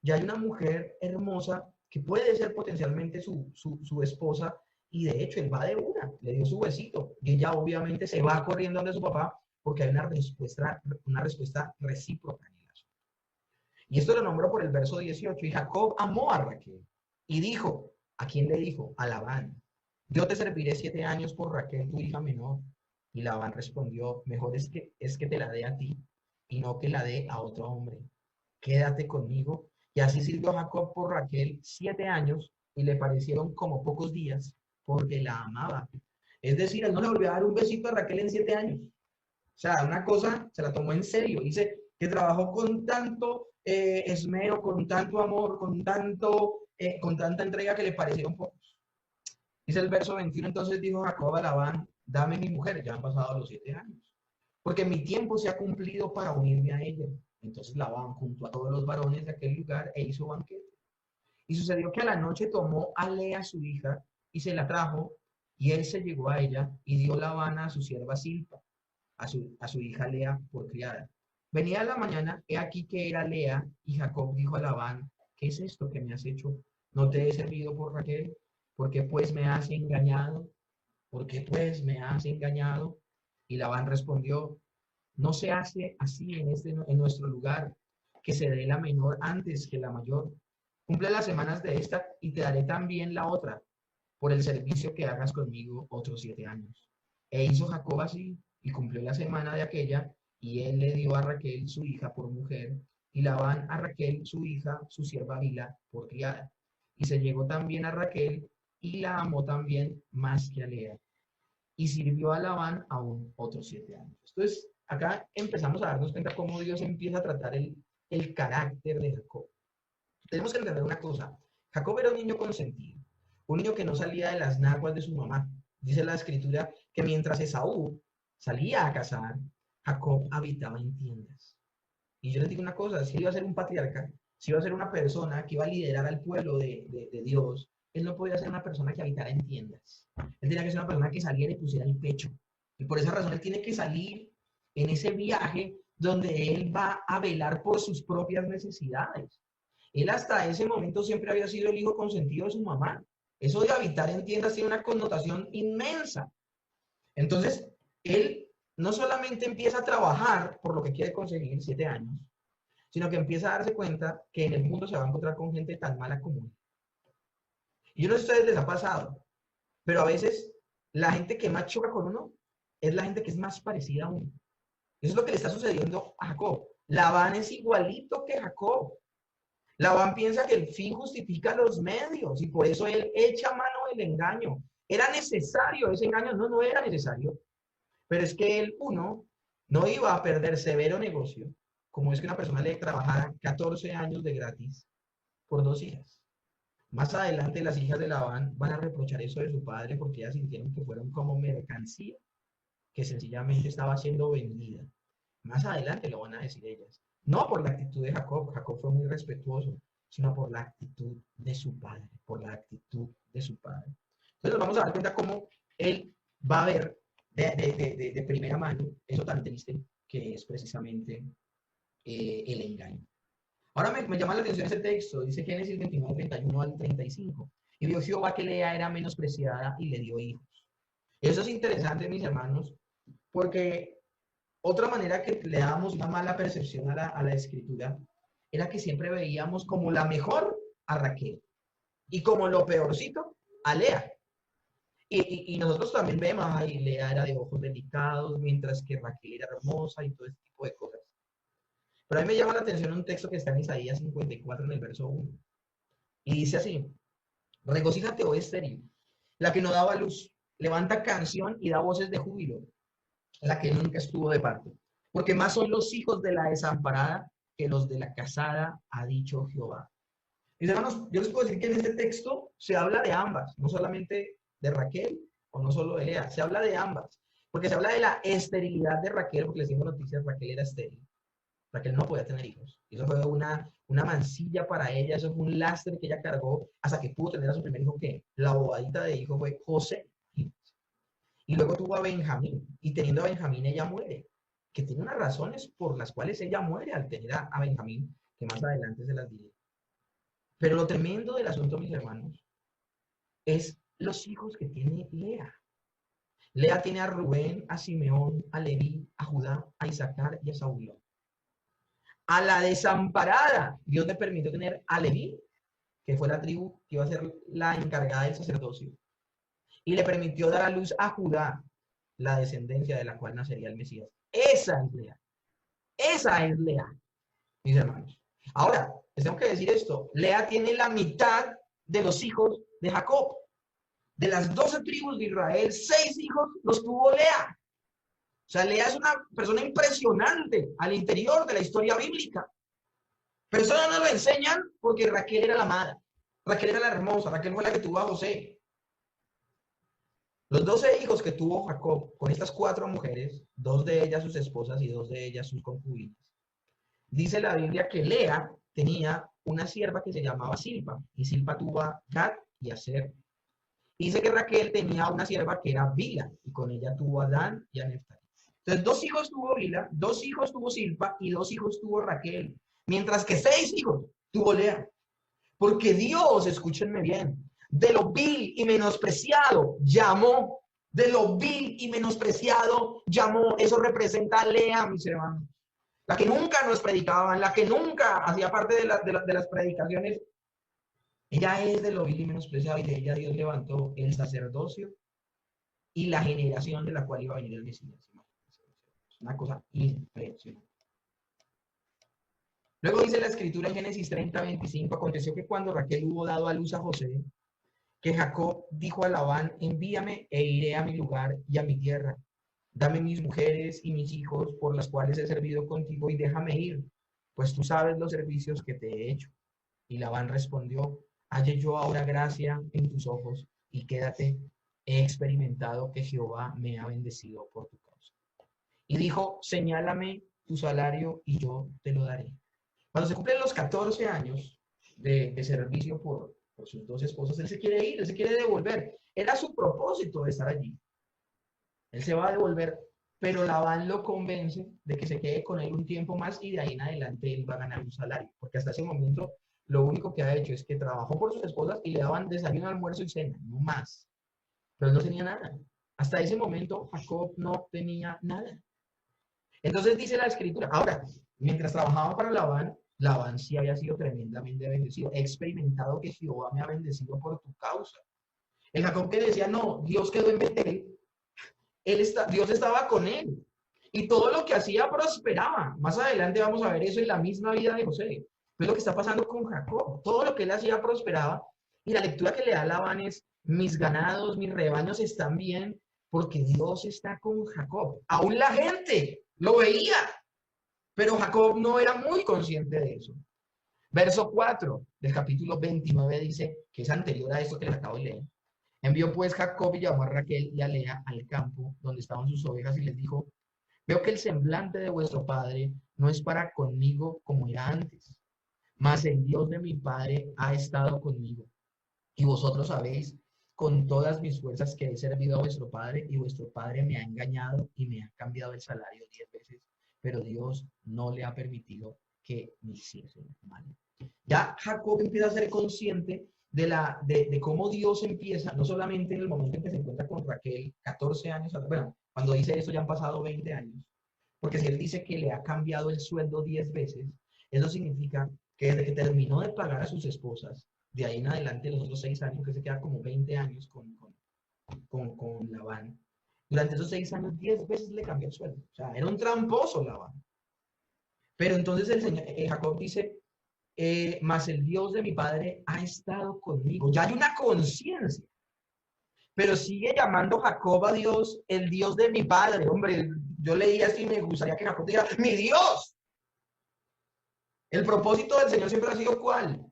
ya hay una mujer hermosa que puede ser potencialmente su esposa, y de hecho él va de una, le dio su besito, y ella obviamente se va corriendo donde su papá, porque hay una respuesta recíproca. Y esto lo nombró por el verso 18. Y Jacob amó a Raquel y dijo, ¿a quién le dijo? A Labán, yo te serviré 7 años por Raquel, tu hija menor. Y Labán respondió, mejor es que te la dé a ti y no que la dé a otro hombre. Quédate conmigo. Y así sirvió Jacob por Raquel 7 años y le parecieron como pocos días porque la amaba. Es decir, él no le volvió a dar un besito a Raquel en 7 años. O sea, una cosa se la tomó en serio. Dice que trabajó con tanto esmero, con tanto amor, con tanta entrega que le parecieron pocos. Dice el verso 21, entonces dijo Jacob a Labán, dame mi mujer, ya han pasado los 7 años, porque mi tiempo se ha cumplido para unirme a ella. Entonces Labán juntó a todos los varones de aquel lugar e hizo banquete. Y sucedió que a la noche tomó a Lea su hija y se la trajo, y él se llegó a ella y dio Labán a su sierva Silpa, a su hija Lea por criada. Venía la mañana, he aquí que era Lea, y Jacob dijo a Labán, ¿qué es esto que me has hecho? ¿No te he servido por Raquel? ¿Por qué pues me has engañado? ¿Por qué pues me has engañado? Y Labán respondió, no se hace así en nuestro lugar, que se dé la menor antes que la mayor. Cumple las semanas de esta y te daré también la otra, por el servicio que hagas conmigo otros 7 años. E hizo Jacob así, y cumplió la semana de aquella, y él le dio a Raquel su hija por mujer, y Labán a Raquel su hija, su sierva Bila, por criada. Y se llegó también a Raquel, y la amó también más que a Lea. Y sirvió a Labán aún otros 7 años. Entonces, acá empezamos a darnos cuenta cómo Dios empieza a tratar el carácter de Jacob. Tenemos que entender una cosa. Jacob era un niño consentido, un niño que no salía de las naguas de su mamá. Dice la escritura que mientras Esaú salía a cazar, Jacob habitaba en tiendas. Y yo les digo una cosa, si iba a ser un patriarca, si iba a ser una persona que iba a liderar al pueblo de Dios, él no podía ser una persona que habitara en tiendas. Él tenía que ser una persona que saliera y pusiera el pecho. Y por esa razón él tiene que salir en ese viaje donde él va a velar por sus propias necesidades. Él hasta ese momento siempre había sido el hijo consentido de su mamá. Eso de habitar en tiendas tiene una connotación inmensa. Entonces, él no solamente empieza a trabajar por lo que quiere conseguir 7 años, sino que empieza a darse cuenta que en el mundo se va a encontrar con gente tan mala como él. Y yo no sé si a ustedes les ha pasado, pero a veces la gente que más choca con uno es la gente que es más parecida a uno. Eso es lo que le está sucediendo a Jacob. Labán es igualito que Jacob. Labán piensa que el fin justifica los medios y por eso él echa mano del engaño. ¿Era necesario ese engaño? No, no era necesario. Pero es que él, uno, no iba a perder severo negocio, como es que una persona le trabajara 14 años de gratis por 2 hijas. Más adelante las hijas de Labán van a reprochar eso de su padre porque ellas sintieron que fueron como mercancía que sencillamente estaba siendo vendida. Más adelante lo van a decir ellas. No por la actitud de Jacob, Jacob fue muy respetuoso, sino por la actitud de su padre, por la actitud de su padre. Entonces nos vamos a dar cuenta cómo él va a ver de primera mano eso tan triste que es precisamente el engaño. Ahora me llama la atención ese texto, dice Génesis 29, 31 al 35. Y vio Jehová que Lea era menospreciada y le dio hijos. Eso es interesante, mis hermanos, porque otra manera que le dábamos una mala percepción a la escritura era que siempre veíamos como la mejor a Raquel y como lo peorcito a Lea. Y nosotros también vemos, ay, Lea era de ojos delicados, mientras que Raquel era hermosa y todo ese tipo de cosas. Pero a mí me llama la atención un texto que está en Isaías 54 en el verso 1. Y dice así, regocíjate, oh estéril, la que no daba luz, levanta canción y da voces de júbilo, la que nunca estuvo de parto. Porque más son los hijos de la desamparada que los de la casada, ha dicho Jehová. Mis hermanos, yo les puedo decir que en este texto se habla de ambas, no solamente de Raquel o no solo de Lea, se habla de ambas. Porque se habla de la esterilidad de Raquel, porque les tengo noticias, Raquel era estéril. Raquel no podía tener hijos. Eso fue una mancilla para ella, eso fue un lastre que ella cargó hasta que pudo tener a su primer hijo, que la bobadita de hijo fue José. Y luego tuvo a Benjamín, y teniendo a Benjamín ella muere, que tiene unas razones por las cuales ella muere al tener a Benjamín, que más adelante se las diré. Pero lo tremendo del asunto, mis hermanos, es los hijos que tiene Lea. Lea tiene a Rubén, a Simeón, a Leví, a Judá, a Isaacar y a Zabulón. A la desamparada, Dios le permitió tener a Leví, que fue la tribu que iba a ser la encargada del sacerdocio, y le permitió dar a luz a Judá, la descendencia de la cual nacería el Mesías. Esa es Lea. Esa es Lea, mis hermanos. Ahora, les tengo que decir esto. Lea tiene la mitad de los hijos de Jacob. De las 12 tribus de Israel, 6 hijos los tuvo Lea. O sea, Lea es una persona impresionante al interior de la historia bíblica. Pero eso no nos lo enseñan porque Raquel era la amada. Raquel era la hermosa. Raquel fue la que tuvo a José. Los 12 hijos que tuvo Jacob con estas 4 mujeres, 2 de ellas sus esposas y 2 de ellas sus concubinas. Dice la Biblia que Lea tenía una sierva que se llamaba Silpa, y Silpa tuvo a Gad y a Aser. Dice que Raquel tenía una sierva que era Bila, y con ella tuvo a Dan y a Neftalí. Entonces, 2 hijos tuvo Bila, 2 hijos tuvo Silpa y 2 hijos tuvo Raquel, mientras que 6 hijos tuvo Lea. Porque Dios, escúchenme bien, de lo vil y menospreciado llamó, de lo vil y menospreciado llamó. Eso representa a Lea, mis hermanos. La que nunca nos predicaban, la que nunca hacía parte de las predicaciones. Ella es de lo vil y menospreciado, y de ella Dios levantó el sacerdocio y la generación de la cual iba a venir el Mesías. Es una cosa impresionante. Luego dice la escritura en Génesis 30, 25, aconteció que cuando Raquel hubo dado a luz a José, que Jacob dijo a Labán, envíame e iré a mi lugar y a mi tierra. Dame mis mujeres y mis hijos por las cuales he servido contigo y déjame ir, pues tú sabes los servicios que te he hecho. Y Labán respondió, halle yo ahora gracia en tus ojos y quédate, he experimentado que Jehová me ha bendecido por tu causa. Y dijo, señálame tu salario y yo te lo daré. Cuando se cumplen los 14 años de servicio por sus 2 esposas, él se quiere ir, él se quiere devolver. Era su propósito de estar allí. Él se va a devolver, pero Labán lo convence de que se quede con él un tiempo más y de ahí en adelante él va a ganar un salario, porque hasta ese momento lo único que ha hecho es que trabajó por sus esposas y le daban desayuno, almuerzo y cena, no más. Pero él no tenía nada. Hasta ese momento Jacob no tenía nada. Entonces dice la escritura, ahora, mientras trabajaban para Labán, Labán sí había sido tremendamente bendecido. He experimentado que Jehová me ha bendecido por tu causa. El Jacob que decía, no, Dios quedó en Betel, Dios estaba con él. Y todo lo que hacía prosperaba. Más adelante vamos a ver eso en la misma vida de José. Es lo que está pasando con Jacob. Todo lo que él hacía prosperaba. Y la lectura que le da Labán es, mis ganados, mis rebaños están bien, porque Dios está con Jacob. Aún la gente lo veía, pero Jacob no era muy consciente de eso. Verso 4 del capítulo 29 dice, que es anterior a esto que les acabo de leer. Envió pues Jacob y llamó a Raquel y a Lea al campo donde estaban sus ovejas y les dijo, veo que el semblante de vuestro padre no es para conmigo como era antes, mas el Dios de mi padre ha estado conmigo. Y vosotros sabéis con todas mis fuerzas que he servido a vuestro padre y vuestro padre me ha engañado y me ha cambiado el salario 10 veces, pero Dios no le ha permitido que me hiciese mal. Ya Jacob empieza a ser consciente de cómo Dios empieza, no solamente en el momento en que se encuentra con Raquel, 14 años, bueno, cuando dice eso ya han pasado 20 años, porque si él dice que le ha cambiado el sueldo 10 veces, eso significa que desde que terminó de pagar a sus esposas, de ahí en adelante los otros 6 años, que se queda como 20 años con Labán, durante esos 6 años 10 veces le cambió el sueldo. O sea, era un tramposo Labán. Pero entonces el Señor, Jacob dice, mas el Dios de mi padre ha estado conmigo. Ya hay una conciencia. Pero sigue llamando Jacob a Dios, el Dios de mi padre. Hombre, yo leía esto y me gustaría que Jacob diga, mi Dios. El propósito del Señor siempre ha sido ¿cuál?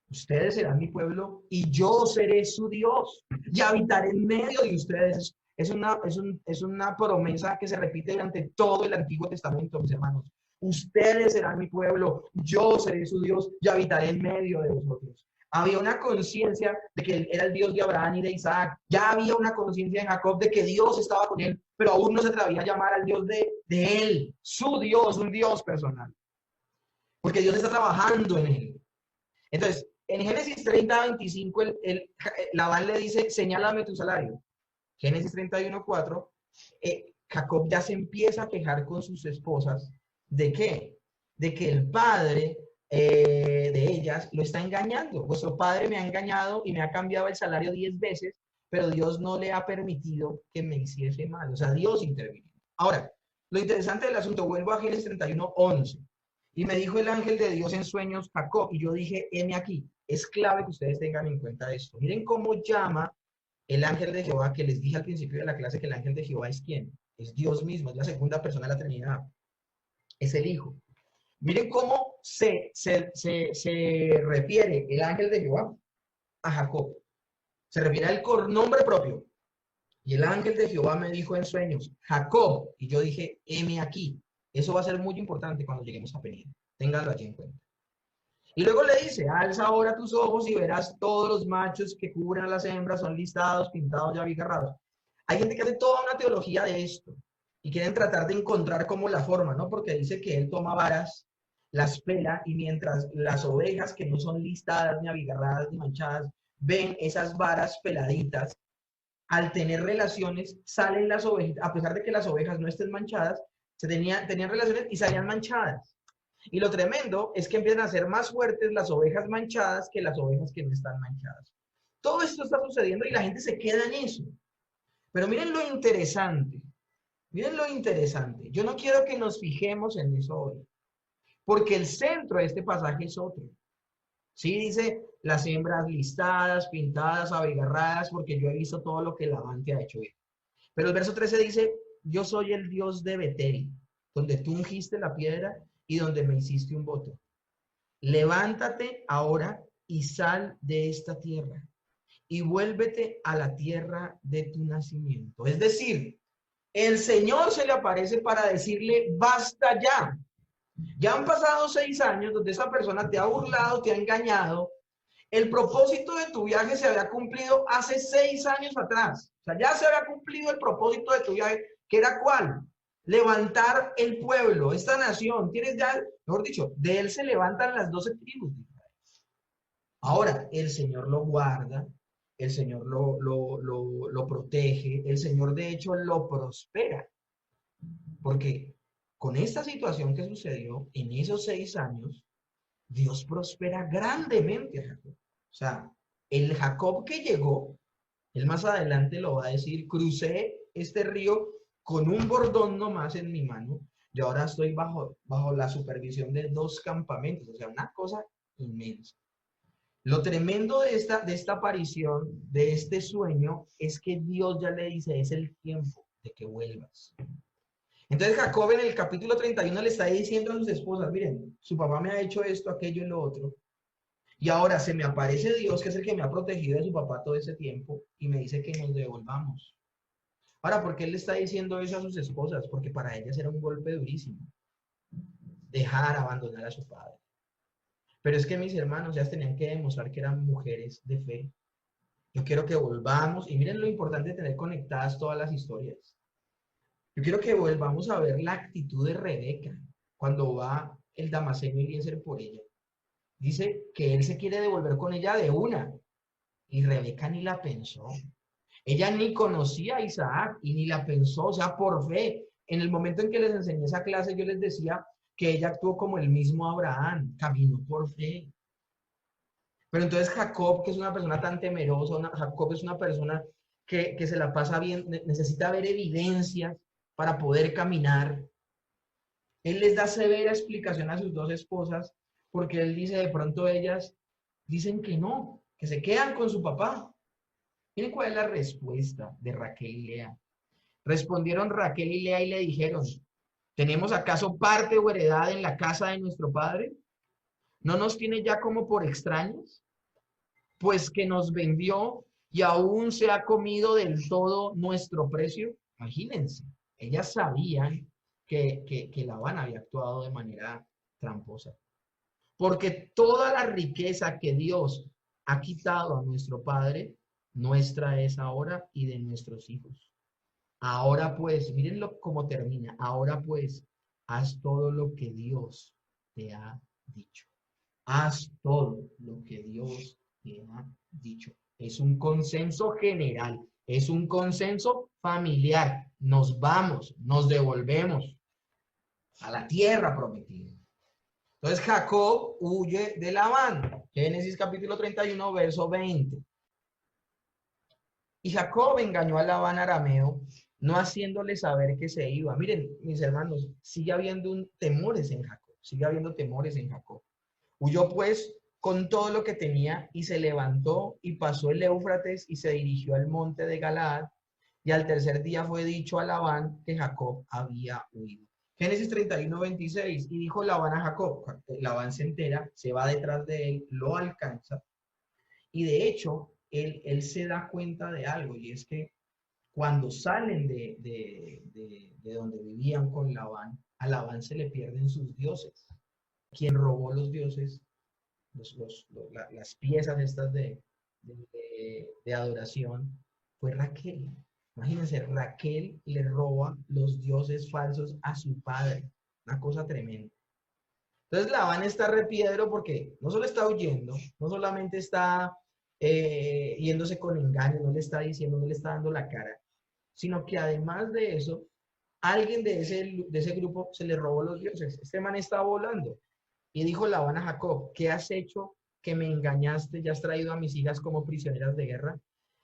Ustedes serán mi pueblo y yo seré su Dios y habitaré en medio de ustedes. Es una promesa que se repite durante todo el Antiguo Testamento, mis hermanos. Ustedes serán mi pueblo, yo seré su Dios y habitaré en medio de vosotros. Había una conciencia de que él era el Dios de Abraham y de Isaac. Ya había una conciencia en Jacob de que Dios estaba con él, pero aún no se atrevía a llamar al Dios de él, su Dios, un Dios personal. Porque Dios está trabajando en él. Entonces, en Génesis 30:25, Labán le dice, señálame tu salario. Génesis 31:4, Jacob ya se empieza a quejar con sus esposas. ¿De qué? De que el padre de ellas lo está engañando. Vuestro padre me ha engañado y me ha cambiado el salario 10 veces, pero Dios no le ha permitido que me hiciese mal. O sea, Dios intervino. Ahora, lo interesante del asunto, vuelvo a Génesis 31:11. Y me dijo el ángel de Dios en sueños, Jacob, y yo dije, heme aquí. Es clave que ustedes tengan en cuenta esto. Miren cómo llama el ángel de Jehová, que les dije al principio de la clase que el ángel de Jehová es quién. Es Dios mismo, es la segunda persona de la Trinidad. Es el Hijo. Miren cómo se refiere el ángel de Jehová a Jacob. Se refiere a él con nombre propio. Y el ángel de Jehová me dijo en sueños, Jacob, y yo dije, heme aquí. Eso va a ser muy importante cuando lleguemos a Peniel. Ténganlo allí en cuenta. Y luego le dice, alza ahora tus ojos y verás todos los machos que cubren a las hembras, son listados, pintados y abigarrados. Hay gente que hace toda una teología de esto y quieren tratar de encontrar como la forma, ¿no? Porque dice que él toma varas, las pela y mientras las ovejas que no son listadas, ni abigarradas, ni manchadas, ven esas varas peladitas, al tener relaciones, salen las ovejas, a pesar de que las ovejas no estén manchadas, tenían relaciones y salían manchadas. Y lo tremendo es que empiezan a ser más fuertes las ovejas manchadas que las ovejas que no están manchadas. Todo esto está sucediendo y la gente se queda en eso. Pero miren lo interesante. Miren lo interesante. Yo no quiero que nos fijemos en eso hoy. Porque el centro de este pasaje es otro. Sí, dice las hembras listadas, pintadas, abigarradas, porque yo he visto todo lo que Labán te ha hecho. Pero el verso 13 dice, yo soy el Dios de Betel, donde tú ungiste la piedra y donde me hiciste un voto. Levántate ahora y sal de esta tierra y vuélvete a la tierra de tu nacimiento. Es decir, el Señor se le aparece para decirle, basta ya. Ya han pasado 6 años donde esa persona te ha burlado, te ha engañado. El propósito de tu viaje se había cumplido hace 6 años atrás. O sea, ya se había cumplido el propósito de tu viaje, que era ¿cuál? Levantar el pueblo, esta nación. Tienes ya, mejor dicho, de él se levantan las 12 tribus. Ahora, el Señor lo guarda, el Señor lo protege, el Señor de hecho lo prospera. Porque con esta situación que sucedió en esos 6 años, Dios prospera grandemente a Jacob. O sea, el Jacob que llegó, él más adelante lo va a decir, crucé este río con un bordón nomás en mi mano y ahora estoy bajo la supervisión de 2 campamentos, o sea, una cosa inmensa. Lo tremendo de esta aparición, de este sueño, es que Dios ya le dice, es el tiempo de que vuelvas. Entonces Jacob en el capítulo 31 le está diciendo a sus esposas, miren, su papá me ha hecho esto, aquello y lo otro, y ahora se me aparece Dios, que es el que me ha protegido de su papá todo ese tiempo, y me dice que nos devolvamos. Ahora, ¿por qué él le está diciendo eso a sus esposas? Porque para ellas era un golpe durísimo, dejar, abandonar a su padre. Pero es que mis hermanos ya tenían que demostrar que eran mujeres de fe. Yo quiero que volvamos, y miren lo importante de tener conectadas todas las historias. Yo quiero que volvamos a ver la actitud de Rebeca cuando va el Damaseno Eliezer por ella. Dice que él se quiere devolver con ella de una, y Rebeca ni la pensó. Ella ni conocía a Isaac y ni la pensó, o sea, por fe. En el momento en que les enseñé esa clase, yo les decía que ella actuó como el mismo Abraham, caminó por fe. Pero entonces Jacob, que es una persona tan temerosa, Jacob es una persona que se la pasa bien, necesita ver evidencias para poder caminar. Él les da severa explicación a sus dos esposas porque él dice, de pronto ellas dicen que no, que se quedan con su papá. Miren cuál es la respuesta de Raquel y Lea. Respondieron Raquel y Lea y le dijeron, ¿tenemos acaso parte o heredad en la casa de nuestro padre? ¿No nos tiene ya como por extraños? Pues que nos vendió y aún se ha comido del todo nuestro precio. Imagínense, ellas sabían que Labán había actuado de manera tramposa. Porque toda la riqueza que Dios ha quitado a nuestro Padre, nuestra es ahora y de nuestros hijos. Ahora pues, mírenlo cómo termina. Ahora pues, haz todo lo que Dios te ha dicho. Haz todo lo que Dios te ha dicho. Es un consenso general, es un consenso familiar. Nos vamos, nos devolvemos a la tierra prometida. Entonces Jacob huye de Labán. Génesis capítulo 31, verso 20. Y Jacob engañó a Labán arameo, no haciéndole saber que se iba. Miren, mis hermanos, sigue habiendo temores en Jacob, sigue habiendo temores en Jacob. Huyó pues con todo lo que tenía y se levantó y pasó el Éufrates y se dirigió al monte de Galaad. Y al tercer día fue dicho a Labán que Jacob había huido. Génesis 31, 26. Y dijo Labán a Jacob, Labán se entera, se va detrás de él, lo alcanza. Y de hecho, él se da cuenta de algo, y es que cuando salen de donde vivían con Labán, a Labán se le pierden sus dioses. Quien robó los dioses, las piezas estas de adoración, fue Raquel. Imagínense, Raquel le roba los dioses falsos a su padre. Una cosa tremenda. Entonces Labán está repiedro porque no solo está huyendo, no solamente está yéndose con engaño, no le está diciendo, no le está dando la cara, sino que además de eso, alguien de ese grupo se le robó los dioses. Este man está volando. Y dijo Labán a Jacob, ¿qué has hecho que me engañaste y has traído a mis hijas como prisioneras de guerra?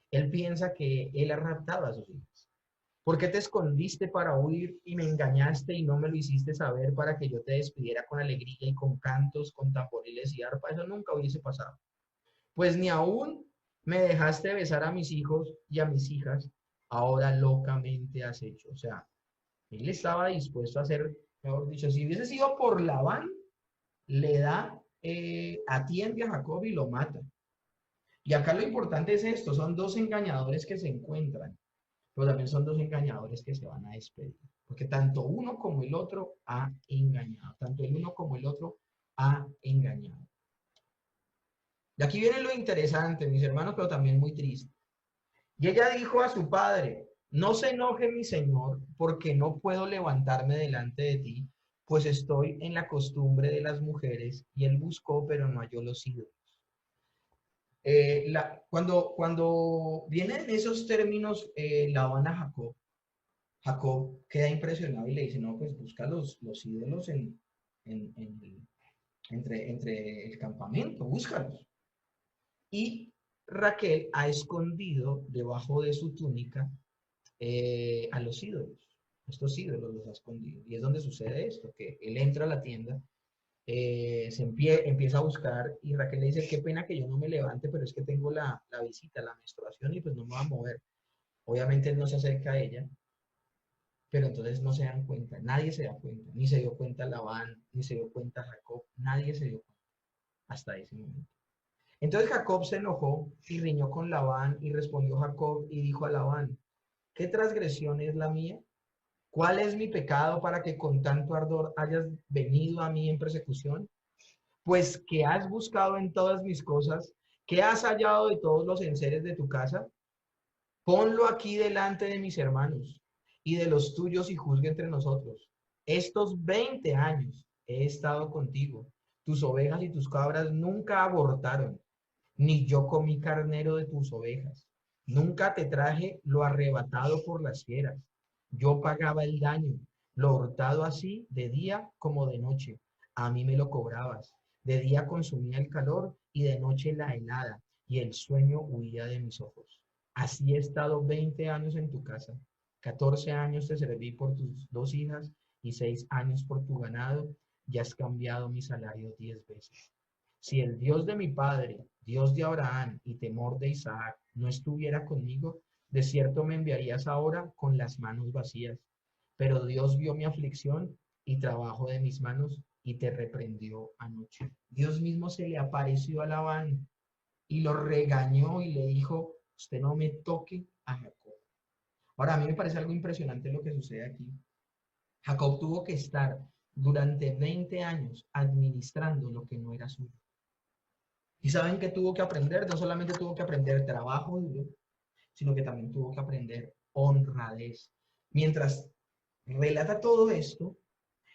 Él piensa que él ha raptado a sus hijas. ¿Por qué te escondiste para huir y me engañaste y no me lo hiciste saber para que yo te despidiera con alegría y con cantos, con tamboriles y arpa? Eso nunca hubiese pasado. Pues ni aún me dejaste besar a mis hijos y a mis hijas, ahora locamente has hecho. O sea, él estaba dispuesto a hacer, mejor dicho, si hubiese sido por Labán, le da, atiende a Jacob y lo mata. Y acá lo importante es esto, son dos engañadores que se encuentran, pero también son dos engañadores que se van a despedir, porque tanto uno como el otro ha engañado, tanto el uno como el otro ha engañado. Y aquí viene lo interesante, mis hermanos, pero también muy triste. Y ella dijo a su padre, no se enoje mi señor, porque no puedo levantarme delante de ti, pues estoy en la costumbre de las mujeres. Y él buscó, pero no halló los ídolos. Cuando vienen esos términos, Labán a Jacob, Jacob queda impresionado y le dice, no, pues busca los ídolos entre el campamento, búscalos. Y Raquel ha escondido debajo de su túnica a los ídolos. Estos ídolos los ha escondido. Y es donde sucede esto, que él entra a la tienda empieza a buscar y Raquel le dice, qué pena que yo no me levante, pero es que tengo la visita, la menstruación y pues no me va a mover. Obviamente él no se acerca a ella, pero entonces no se dan cuenta, nadie se da cuenta, ni se dio cuenta Labán, ni se dio cuenta Jacob, nadie se dio cuenta hasta ese momento. Entonces Jacob se enojó y riñó con Labán y respondió Jacob y dijo a Labán, ¿qué transgresión es la mía? ¿Cuál es mi pecado para que con tanto ardor hayas venido a mí en persecución? Pues que has buscado en todas mis cosas, que has hallado de todos los enseres de tu casa, ponlo aquí delante de mis hermanos y de los tuyos y juzgue entre nosotros. Estos 20 años he estado contigo. Tus ovejas y tus cabras nunca abortaron, ni yo comí carnero de tus ovejas. Nunca te traje lo arrebatado por las fieras. Yo pagaba el daño, lo hurtado así de día como de noche. A mí me lo cobrabas. De día consumía el calor y de noche la helada, y el sueño huía de mis ojos. Así he estado 20 años en tu casa. 14 años te serví por tus 2 hijas y 6 años por tu ganado, y has cambiado mi salario 10 veces. Si el Dios de mi padre, Dios de Abraham y temor de Isaac, no estuviera conmigo, de cierto me enviarías ahora con las manos vacías. Pero Dios vio mi aflicción y trabajo de mis manos y te reprendió anoche. Dios mismo se le apareció a Labán y lo regañó y le dijo, usted no me toque a Jacob. Ahora, a mí me parece algo impresionante lo que sucede aquí. Jacob tuvo que estar durante 20 años administrando lo que no era suyo. Y saben que tuvo que aprender, no solamente tuvo que aprender trabajo duro, sino que también tuvo que aprender honradez. Mientras relata todo esto,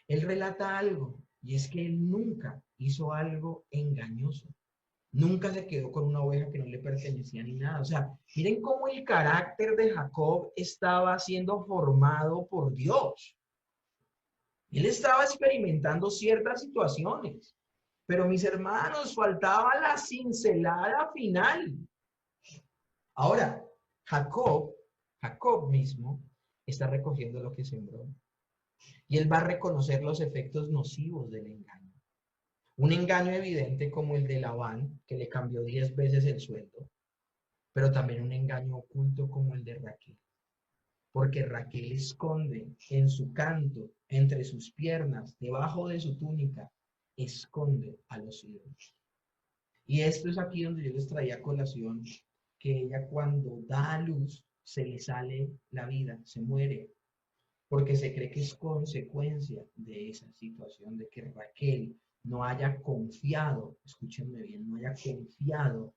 él relata algo, y es que él nunca hizo algo engañoso. Nunca se quedó con una oveja que no le pertenecía ni nada. O sea, miren cómo el carácter de Jacob estaba siendo formado por Dios. Él estaba experimentando ciertas situaciones, pero mis hermanos, faltaba la cincelada final. Ahora, Jacob, Jacob mismo, está recogiendo lo que sembró. Y él va a reconocer los efectos nocivos del engaño. Un engaño evidente como el de Labán, que le cambió 10 veces el sueldo, pero también un engaño oculto como el de Raquel. Porque Raquel esconde en su canto, entre sus piernas, debajo de su túnica, esconde a los ídolos. Y esto es aquí donde yo les traía a colación que ella cuando da a luz se le sale la vida, se muere, porque se cree que es consecuencia de esa situación, de que Raquel no haya confiado, escúchenme bien, no haya confiado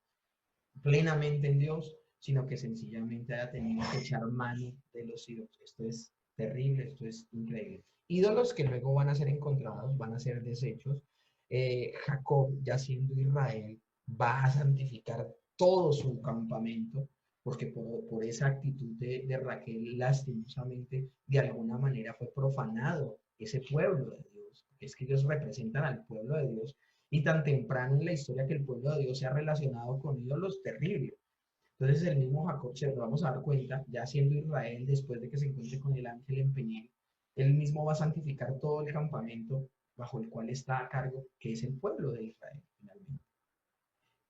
plenamente en Dios, sino que sencillamente haya tenido que echar mano de los ídolos. Esto es terrible, esto es increíble. Ídolos que luego van a ser encontrados, van a ser desechos. Jacob, ya siendo Israel, va a santificar todo su campamento, porque por esa actitud de Raquel, lastimosamente, de alguna manera fue profanado ese pueblo de Dios. Es que ellos representan al pueblo de Dios y tan temprano en la historia que el pueblo de Dios se ha relacionado con ídolos, terrible. Entonces el mismo Jacob, se lo vamos a dar cuenta, ya siendo Israel, después de que se encuentre con el ángel en Peniel, él mismo va a santificar todo el campamento bajo el cual está a cargo, que es el pueblo de Israel, finalmente.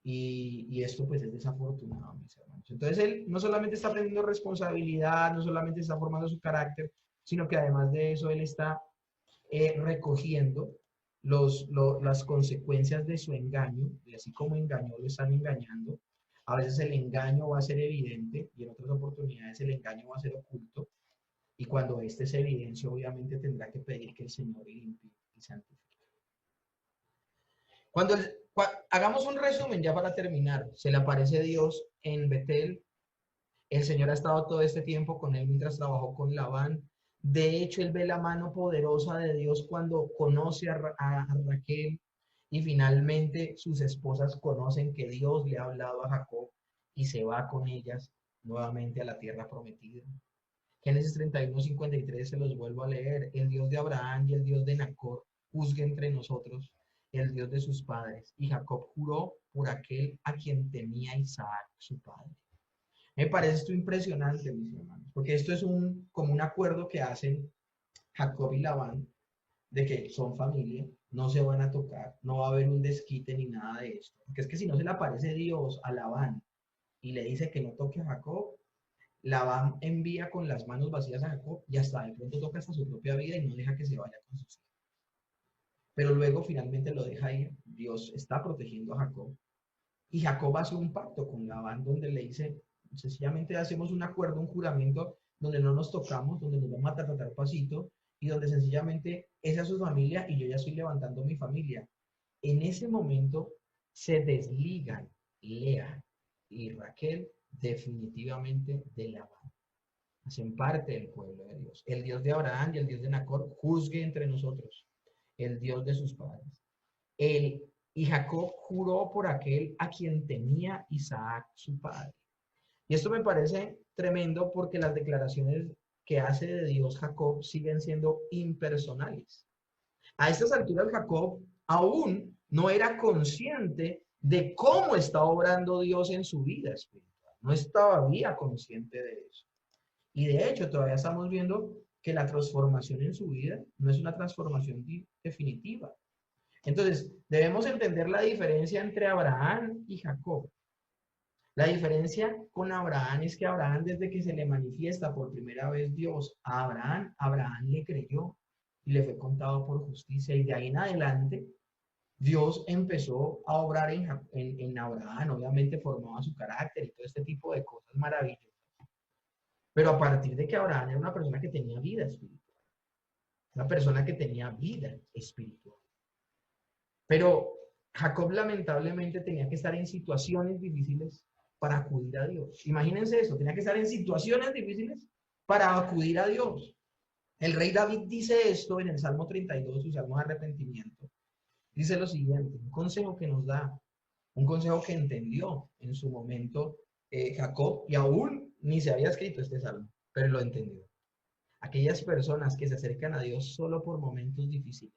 Y esto pues es desafortunado, mis hermanos. Entonces él no solamente está aprendiendo responsabilidad, no solamente está formando su carácter, sino que además de eso él está recogiendo las consecuencias de su engaño, y así como engañó, lo están engañando. A veces el engaño va a ser evidente y en otras oportunidades el engaño va a ser oculto. Y cuando este se evidencie, obviamente tendrá que pedir que el Señor limpie y santifique. Hagamos un resumen ya para terminar. Se le aparece Dios en Betel. El Señor ha estado todo este tiempo con él mientras trabajó con Labán. De hecho, él ve la mano poderosa de Dios cuando conoce a Raquel y finalmente sus esposas conocen que Dios le ha hablado a Jacob y se va con ellas nuevamente a la tierra prometida. Génesis 31:53 se los vuelvo a leer. El Dios de Abraham y el Dios de Nacor juzgue entre nosotros, el Dios de sus padres. Y Jacob juró por aquel a quien temía Isaac, su padre. Me parece esto impresionante, mis hermanos, porque esto es como un acuerdo que hacen Jacob y Labán de que son familia, no se van a tocar, no va a haber un desquite ni nada de esto. Porque es que si no se le aparece Dios a Labán y le dice que no toque a Jacob, Labán envía con las manos vacías a Jacob y hasta de pronto toca hasta su propia vida y no deja que se vaya con sus hijos. Pero luego finalmente lo deja ir. Dios está protegiendo a Jacob. Y Jacob hace un pacto con Labán donde le dice, sencillamente hacemos un acuerdo, un juramento, donde no nos tocamos, donde nos vamos a tratar pasito, y donde sencillamente esa es su familia y yo ya estoy levantando mi familia. En ese momento se desligan Lea y Raquel definitivamente de Labán. Hacen parte del pueblo de Dios. El Dios de Abraham y el Dios de Nacor juzgue entre nosotros. El Dios de sus padres. Y Jacob juró por aquel a quien tenía Isaac su padre. Y esto me parece tremendo porque las declaraciones que hace de Dios Jacob siguen siendo impersonales. A estas alturas Jacob aún no era consciente de cómo está obrando Dios en su vida espiritual. No estaba todavía consciente de eso. Y de hecho todavía estamos viendo que la transformación en su vida no es una transformación definitiva. Entonces, debemos entender la diferencia entre Abraham y Jacob. La diferencia con Abraham es que Abraham, desde que se le manifiesta por primera vez Dios a Abraham, Abraham le creyó y le fue contado por justicia. Y de ahí en adelante, Dios empezó a obrar en Abraham. Obviamente formaba su carácter y todo este tipo de cosas maravillosas. Pero a partir de que Abraham era una persona que tenía vida espiritual, una persona que tenía vida espiritual. Pero Jacob lamentablemente tenía que estar en situaciones difíciles para acudir a Dios. Imagínense eso, tenía que estar en situaciones difíciles para acudir a Dios. El rey David dice esto en el Salmo 32, su Salmo de arrepentimiento. Dice lo siguiente, un consejo que nos da, un consejo que entendió en su momento Jacob, y aún ni se había escrito este Salmo, pero lo entendió. Aquellas personas que se acercan a Dios solo por momentos difíciles,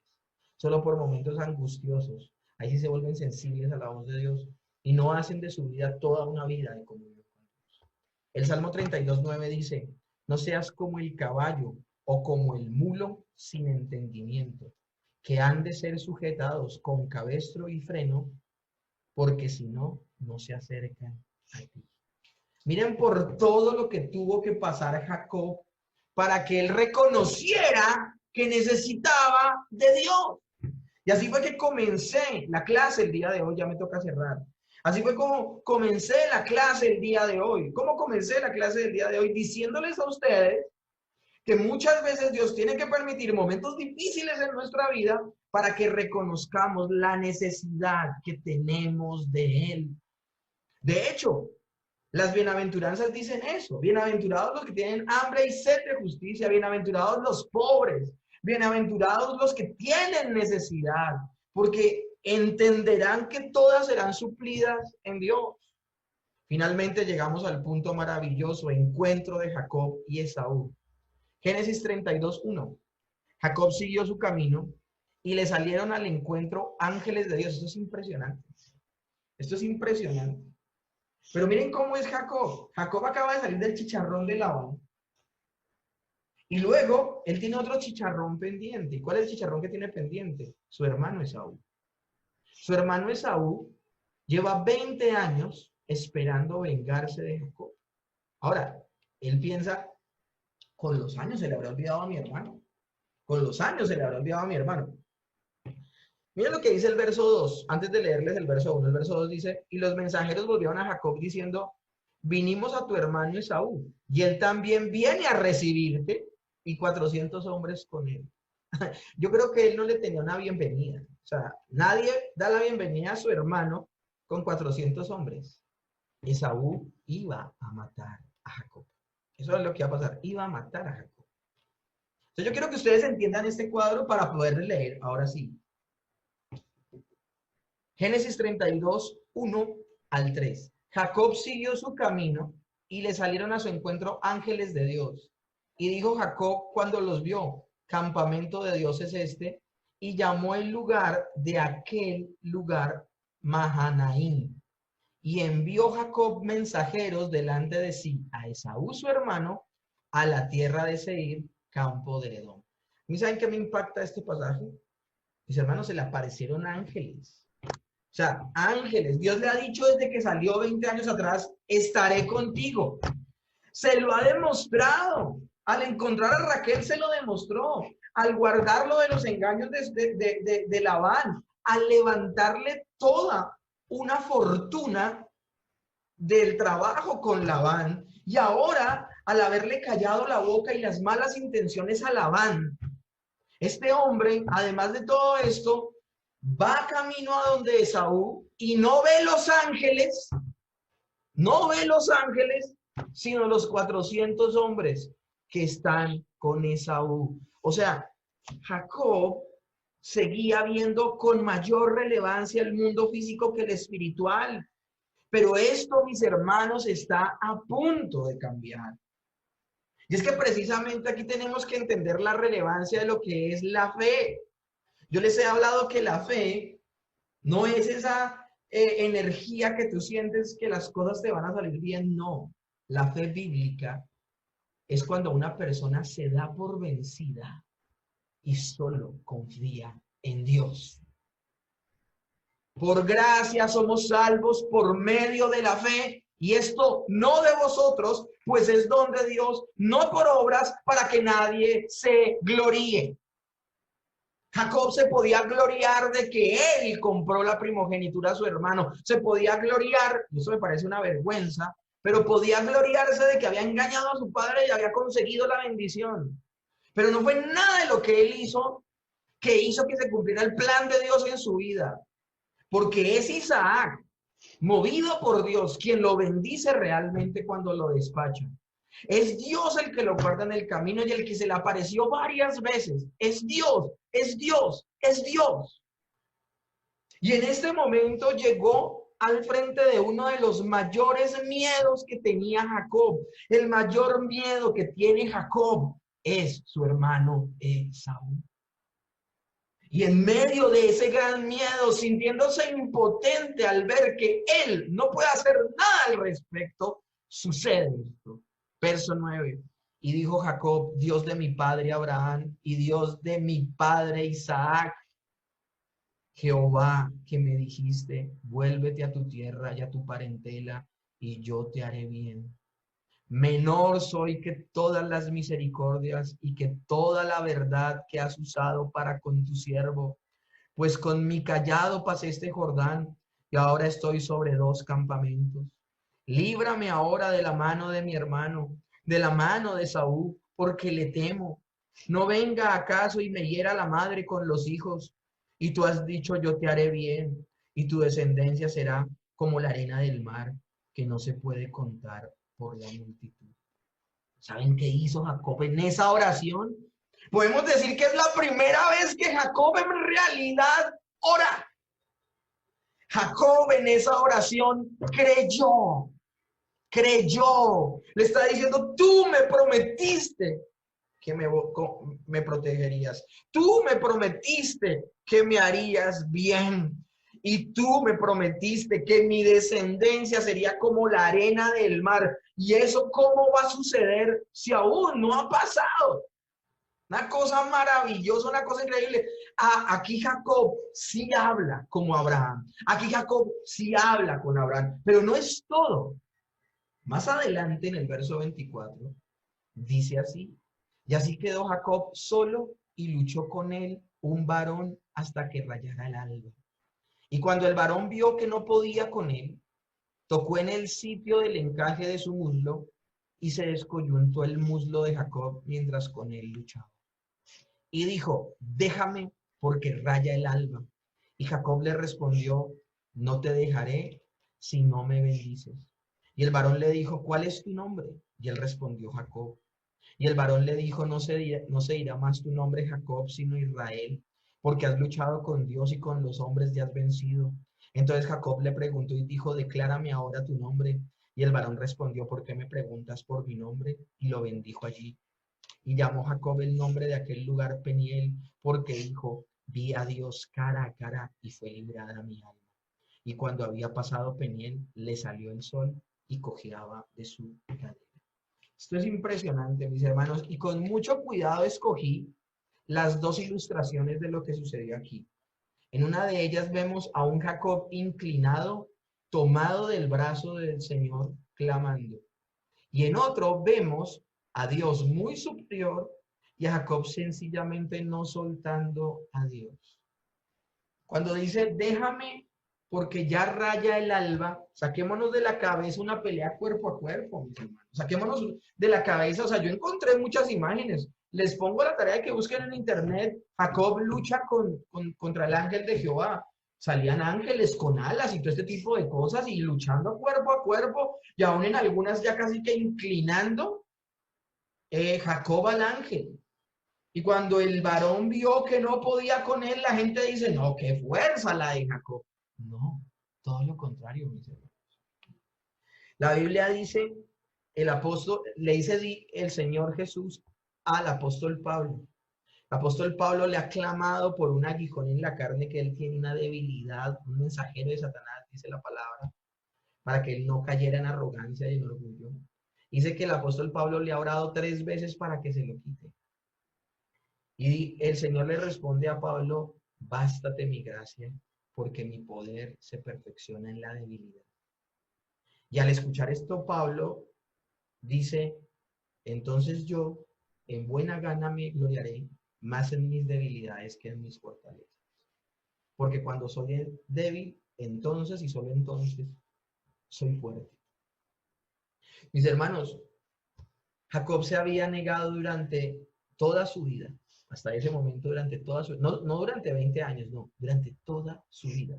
solo por momentos angustiosos, ahí sí se vuelven sensibles a la voz de Dios y no hacen de su vida toda una vida de comunión con Dios. El Salmo 32:9 dice, no seas como el caballo o como el mulo sin entendimiento, que han de ser sujetados con cabestro y freno, porque si no, no se acercan a ti. Miren por todo lo que tuvo que pasar Jacob para que él reconociera que necesitaba de Dios. Y así fue que comencé la clase el día de hoy, ya me toca cerrar. Así fue como comencé la clase el día de hoy. ¿Cómo comencé la clase del día de hoy? Diciéndoles a ustedes que muchas veces Dios tiene que permitir momentos difíciles en nuestra vida para que reconozcamos la necesidad que tenemos de Él. De hecho, las bienaventuranzas dicen eso. Bienaventurados los que tienen hambre y sed de justicia. Bienaventurados los pobres. Bienaventurados los que tienen necesidad. Porque entenderán que todas serán suplidas en Dios. Finalmente llegamos al punto maravilloso, encuentro de Jacob y Esaú. Génesis 32:1. Jacob siguió su camino y le salieron al encuentro ángeles de Dios. Esto es impresionante. Esto es impresionante. Pero miren cómo es Jacob. Jacob acaba de salir del chicharrón de Labán. Y luego él tiene otro chicharrón pendiente. ¿Y cuál es el chicharrón que tiene pendiente? Su hermano Esaú. Su hermano Esaú lleva 20 años esperando vengarse de Jacob. Ahora, él piensa, con los años se le habrá olvidado a mi hermano. Con los años se le habrá olvidado a mi hermano. Miren lo que dice el verso 2, antes de leerles el verso 1. El verso 2 dice, y los mensajeros volvieron a Jacob diciendo, vinimos a tu hermano Esaú, y él también viene a recibirte, y 400 hombres con él. Yo creo que él no le tenía una bienvenida. O sea, nadie da la bienvenida a su hermano con 400 hombres. Esaú iba a matar a Jacob. Eso es lo que iba a pasar. Iba a matar a Jacob. Entonces yo quiero que ustedes entiendan este cuadro para poder leer. Ahora sí. Génesis 32:1-3. Jacob siguió su camino y le salieron a su encuentro ángeles de Dios. Y dijo Jacob cuando los vio, campamento de Dios es este, y llamó el lugar de aquel lugar Mahanaim. Y envió Jacob mensajeros delante de sí a Esaú su hermano, a la tierra de Seir, campo de Edom. ¿Y saben qué me impacta este pasaje? Mis hermanos, se le aparecieron ángeles. O sea, ángeles. Dios le ha dicho desde que salió 20 años atrás, estaré contigo. Se lo ha demostrado. Al encontrar a Raquel se lo demostró. Al guardarlo de los engaños de Labán. Al levantarle toda una fortuna del trabajo con Labán. Y ahora, al haberle callado la boca y las malas intenciones a Labán, este hombre, además de todo esto, va camino a donde Esaú y no ve los ángeles, sino los 400 hombres que están con Esaú. O sea, Jacob seguía viendo con mayor relevancia el mundo físico que el espiritual. Pero esto, mis hermanos, está a punto de cambiar. Y es que precisamente aquí tenemos que entender la relevancia de lo que es la fe. Yo les he hablado que la fe no es esa energía que tú sientes que las cosas te van a salir bien, no. La fe bíblica es cuando una persona se da por vencida y solo confía en Dios. Por gracia somos salvos por medio de la fe, y esto no de vosotros, pues es don de Dios, no por obras, para que nadie se gloríe. Jacob se podía gloriar de que él compró la primogenitura a su hermano. Se podía gloriar, y eso me parece una vergüenza, pero podía gloriarse de que había engañado a su padre y había conseguido la bendición. Pero no fue nada de lo que él hizo que hizo que se cumpliera el plan de Dios en su vida. Porque es Isaac, movido por Dios, quien lo bendice realmente cuando lo despacha. Es Dios el que lo guarda en el camino y el que se le apareció varias veces. Es Dios, es Dios, es Dios. Y en este momento llegó al frente de uno de los mayores miedos que tenía Jacob. El mayor miedo que tiene Jacob es su hermano Esaú. Y en medio de ese gran miedo, sintiéndose impotente al ver que él no puede hacer nada al respecto, sucede esto. Verso 9. Y dijo Jacob, Dios de mi padre Abraham y Dios de mi padre Isaac, Jehová que me dijiste, vuélvete a tu tierra y a tu parentela, y yo te haré bien. Menor soy que todas las misericordias y que toda la verdad que has usado para con tu siervo, pues con mi callado pasé este Jordán y ahora estoy sobre 2 campamentos. Líbrame ahora de la mano de mi hermano, de la mano de Saúl, porque le temo. No venga acaso y me hiera la madre con los hijos. Y tú has dicho, yo te haré bien, y tu descendencia será como la arena del mar, que no se puede contar por la multitud. ¿Saben qué hizo Jacob en esa oración? Podemos decir que es la primera vez que Jacob en realidad ora. Jacob en esa oración creyó. Le está diciendo, tú me prometiste que me protegerías. Tú me prometiste que me harías bien. Y tú me prometiste que mi descendencia sería como la arena del mar. ¿Y eso cómo va a suceder si aún no ha pasado? Una cosa maravillosa, una cosa increíble. Aquí Jacob sí habla como Abraham. Aquí Jacob sí habla con Abraham. Pero no es todo. Más adelante en el verso 24 dice así. Y así quedó Jacob solo y luchó con él un varón hasta que rayara el alba. Y cuando el varón vio que no podía con él, tocó en el sitio del encaje de su muslo y se descoyuntó el muslo de Jacob mientras con él luchaba. Y dijo, déjame porque raya el alba. Y Jacob le respondió, no te dejaré si no me bendices. Y el varón le dijo, ¿cuál es tu nombre? Y él respondió, Jacob. Y el varón le dijo, no se dirá más tu nombre Jacob, sino Israel, porque has luchado con Dios y con los hombres y has vencido. Entonces Jacob le preguntó y dijo, declárame ahora tu nombre. Y el varón respondió, ¿por qué me preguntas por mi nombre? Y lo bendijo allí. Y llamó Jacob el nombre de aquel lugar Peniel, porque dijo, vi a Dios cara a cara y fue librada mi alma. Y cuando había pasado Peniel, le salió el sol y cojeaba de su cadera. Esto es impresionante, mis hermanos, y con mucho cuidado escogí las 2 ilustraciones de lo que sucedió aquí. En una de ellas vemos a un Jacob inclinado, tomado del brazo del Señor, clamando. Y en otro vemos a Dios muy superior y a Jacob sencillamente no soltando a Dios. Cuando dice, déjame porque ya raya el alba, saquémonos de la cabeza una pelea cuerpo a cuerpo, mis hermanos. Saquémonos de la cabeza, o sea, yo encontré muchas imágenes. Les pongo la tarea de que busquen en internet. Jacob lucha contra el ángel de Jehová. Salían ángeles con alas y todo este tipo de cosas y luchando cuerpo a cuerpo y aún en algunas ya casi que inclinando Jacob al ángel. Y cuando el varón vio que no podía con él, la gente dice, no, qué fuerza la de Jacob. No, todo lo contrario, mis hermanos. La Biblia dice, el apóstol, le dice el Señor Jesús al apóstol Pablo. El apóstol Pablo le ha clamado por un aguijón en la carne que él tiene una debilidad, un mensajero de Satanás, dice la palabra, para que él no cayera en arrogancia y en orgullo. Dice que el apóstol Pablo le ha orado 3 veces para que se lo quite. Y el Señor le responde a Pablo, bástate mi gracia, porque mi poder se perfecciona en la debilidad. Y al escuchar esto, Pablo dice, entonces yo en buena gana me gloriaré más en mis debilidades que en mis fortalezas. Porque cuando soy débil, entonces y solo entonces soy fuerte. Mis hermanos, Jacob se había negado durante toda su vida, hasta ese momento, durante toda su vida, no durante 20 años, no, durante toda su vida,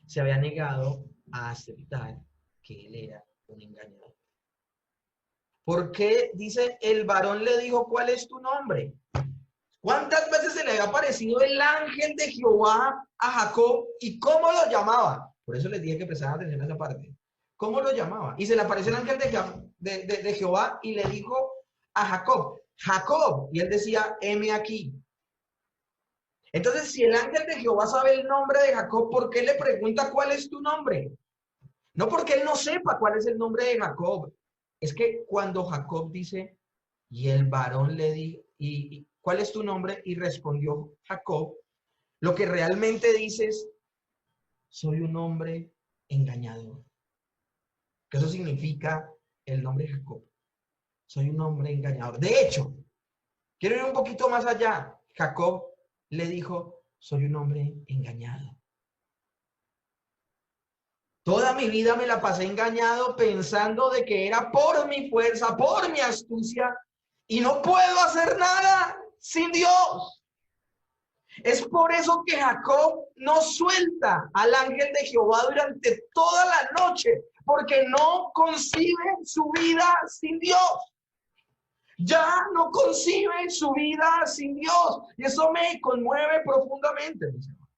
se había negado a aceptar que él era un engañador. ¿Por qué dice el varón le dijo, ¿cuál es tu nombre? ¿Cuántas veces se le había aparecido el ángel de Jehová a Jacob y cómo lo llamaba? Por eso les dije que prestaran atención a esa parte. ¿Cómo lo llamaba? Y se le apareció el ángel de Jehová y le dijo a Jacob, Jacob, y él decía, heme aquí. Entonces, si el ángel de Jehová sabe el nombre de Jacob, ¿por qué le pregunta cuál es tu nombre? No porque él no sepa cuál es el nombre de Jacob. Es que cuando Jacob dice, y el varón le dijo, ¿y cuál es tu nombre? Y respondió Jacob, lo que realmente dice es, soy un hombre engañador. Que eso significa el nombre Jacob. Soy un hombre engañador. De hecho, quiero ir un poquito más allá. Jacob le dijo, soy un hombre engañado. Toda mi vida me la pasé engañado pensando de que era por mi fuerza, por mi astucia, y no puedo hacer nada sin Dios. Es por eso que Jacob no suelta al ángel de Jehová durante toda la noche, porque no concibe su vida sin Dios. Ya no concibe su vida sin Dios. Y eso me conmueve profundamente, mis hermanos.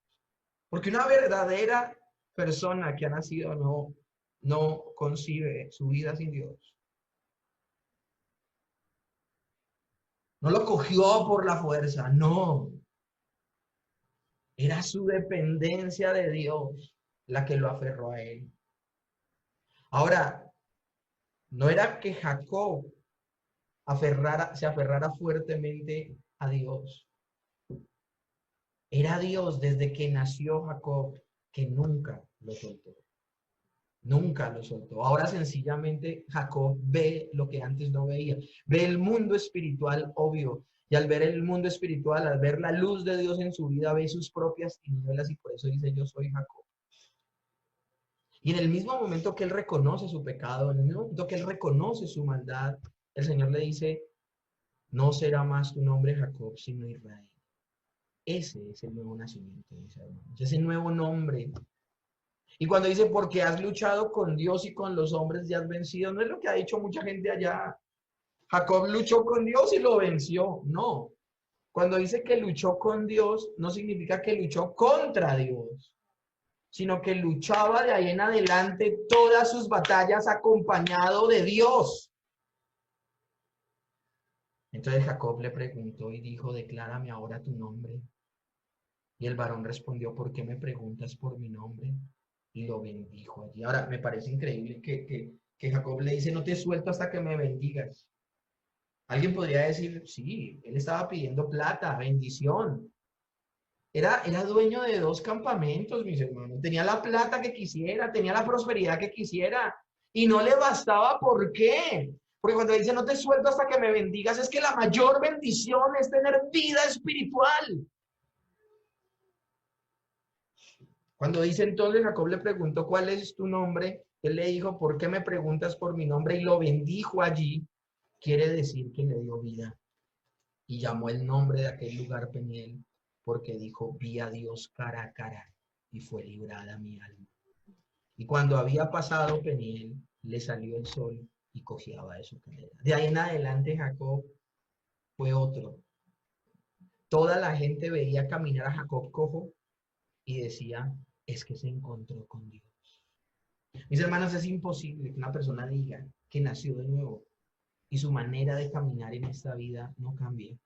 Porque una verdadera persona que ha nacido no concibe su vida sin Dios. No lo cogió por la fuerza, no. Era su dependencia de Dios la que lo aferró a él. Ahora, no era que Jacob se aferrara fuertemente a Dios. Era Dios desde que nació Jacob que nunca lo soltó. Nunca lo soltó. Ahora sencillamente Jacob ve lo que antes no veía. Ve el mundo espiritual obvio. Y al ver el mundo espiritual, al ver la luz de Dios en su vida, ve sus propias tinieblas y por eso dice, yo soy Jacob. Y en el mismo momento que él reconoce su pecado, en el mismo momento que él reconoce su maldad, el Señor le dice, no será más tu nombre Jacob, sino Israel. Ese es el nuevo nacimiento, mis hermanos. Ese nuevo nombre. Y cuando dice, porque has luchado con Dios y con los hombres y has vencido, no es lo que ha dicho mucha gente allá. Jacob luchó con Dios y lo venció. No. Cuando dice que luchó con Dios, no significa que luchó contra Dios, sino que luchaba de ahí en adelante todas sus batallas acompañado de Dios. Entonces Jacob le preguntó y dijo, declárame ahora tu nombre. Y el varón respondió, ¿por qué me preguntas por mi nombre? Y lo bendijo allí. Ahora, me parece increíble que Jacob le dice, no te suelto hasta que me bendigas. Alguien podría decir, sí, él estaba pidiendo plata, bendición. Era dueño de 2 campamentos, mis hermanos. Tenía la plata que quisiera, tenía la prosperidad que quisiera. Y no le bastaba, ¿por qué? Porque cuando dice, no te suelto hasta que me bendigas, es que la mayor bendición es tener vida espiritual. Cuando dice entonces, Jacob le preguntó, ¿cuál es tu nombre? Él le dijo, ¿por qué me preguntas por mi nombre? Y lo bendijo allí. Quiere decir que le dio vida. Y llamó el nombre de aquel lugar Peniel, porque dijo, vi a Dios cara a cara y fue librada mi alma. Y cuando había pasado Peniel, le salió el sol y cojeaba de su cadera. De ahí en adelante Jacob fue otro. Toda la gente veía caminar a Jacob cojo y decía, es que se encontró con Dios. Mis hermanos, es imposible que una persona diga que nació de nuevo y su manera de caminar en esta vida no cambie.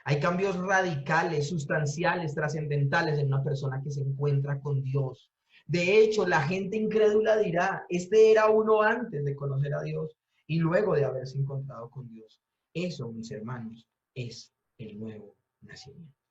Hay cambios radicales, sustanciales, trascendentales en una persona que se encuentra con Dios. De hecho, la gente incrédula dirá, este era uno antes de conocer a Dios y luego de haberse encontrado con Dios. Eso, mis hermanos, es el nuevo nacimiento.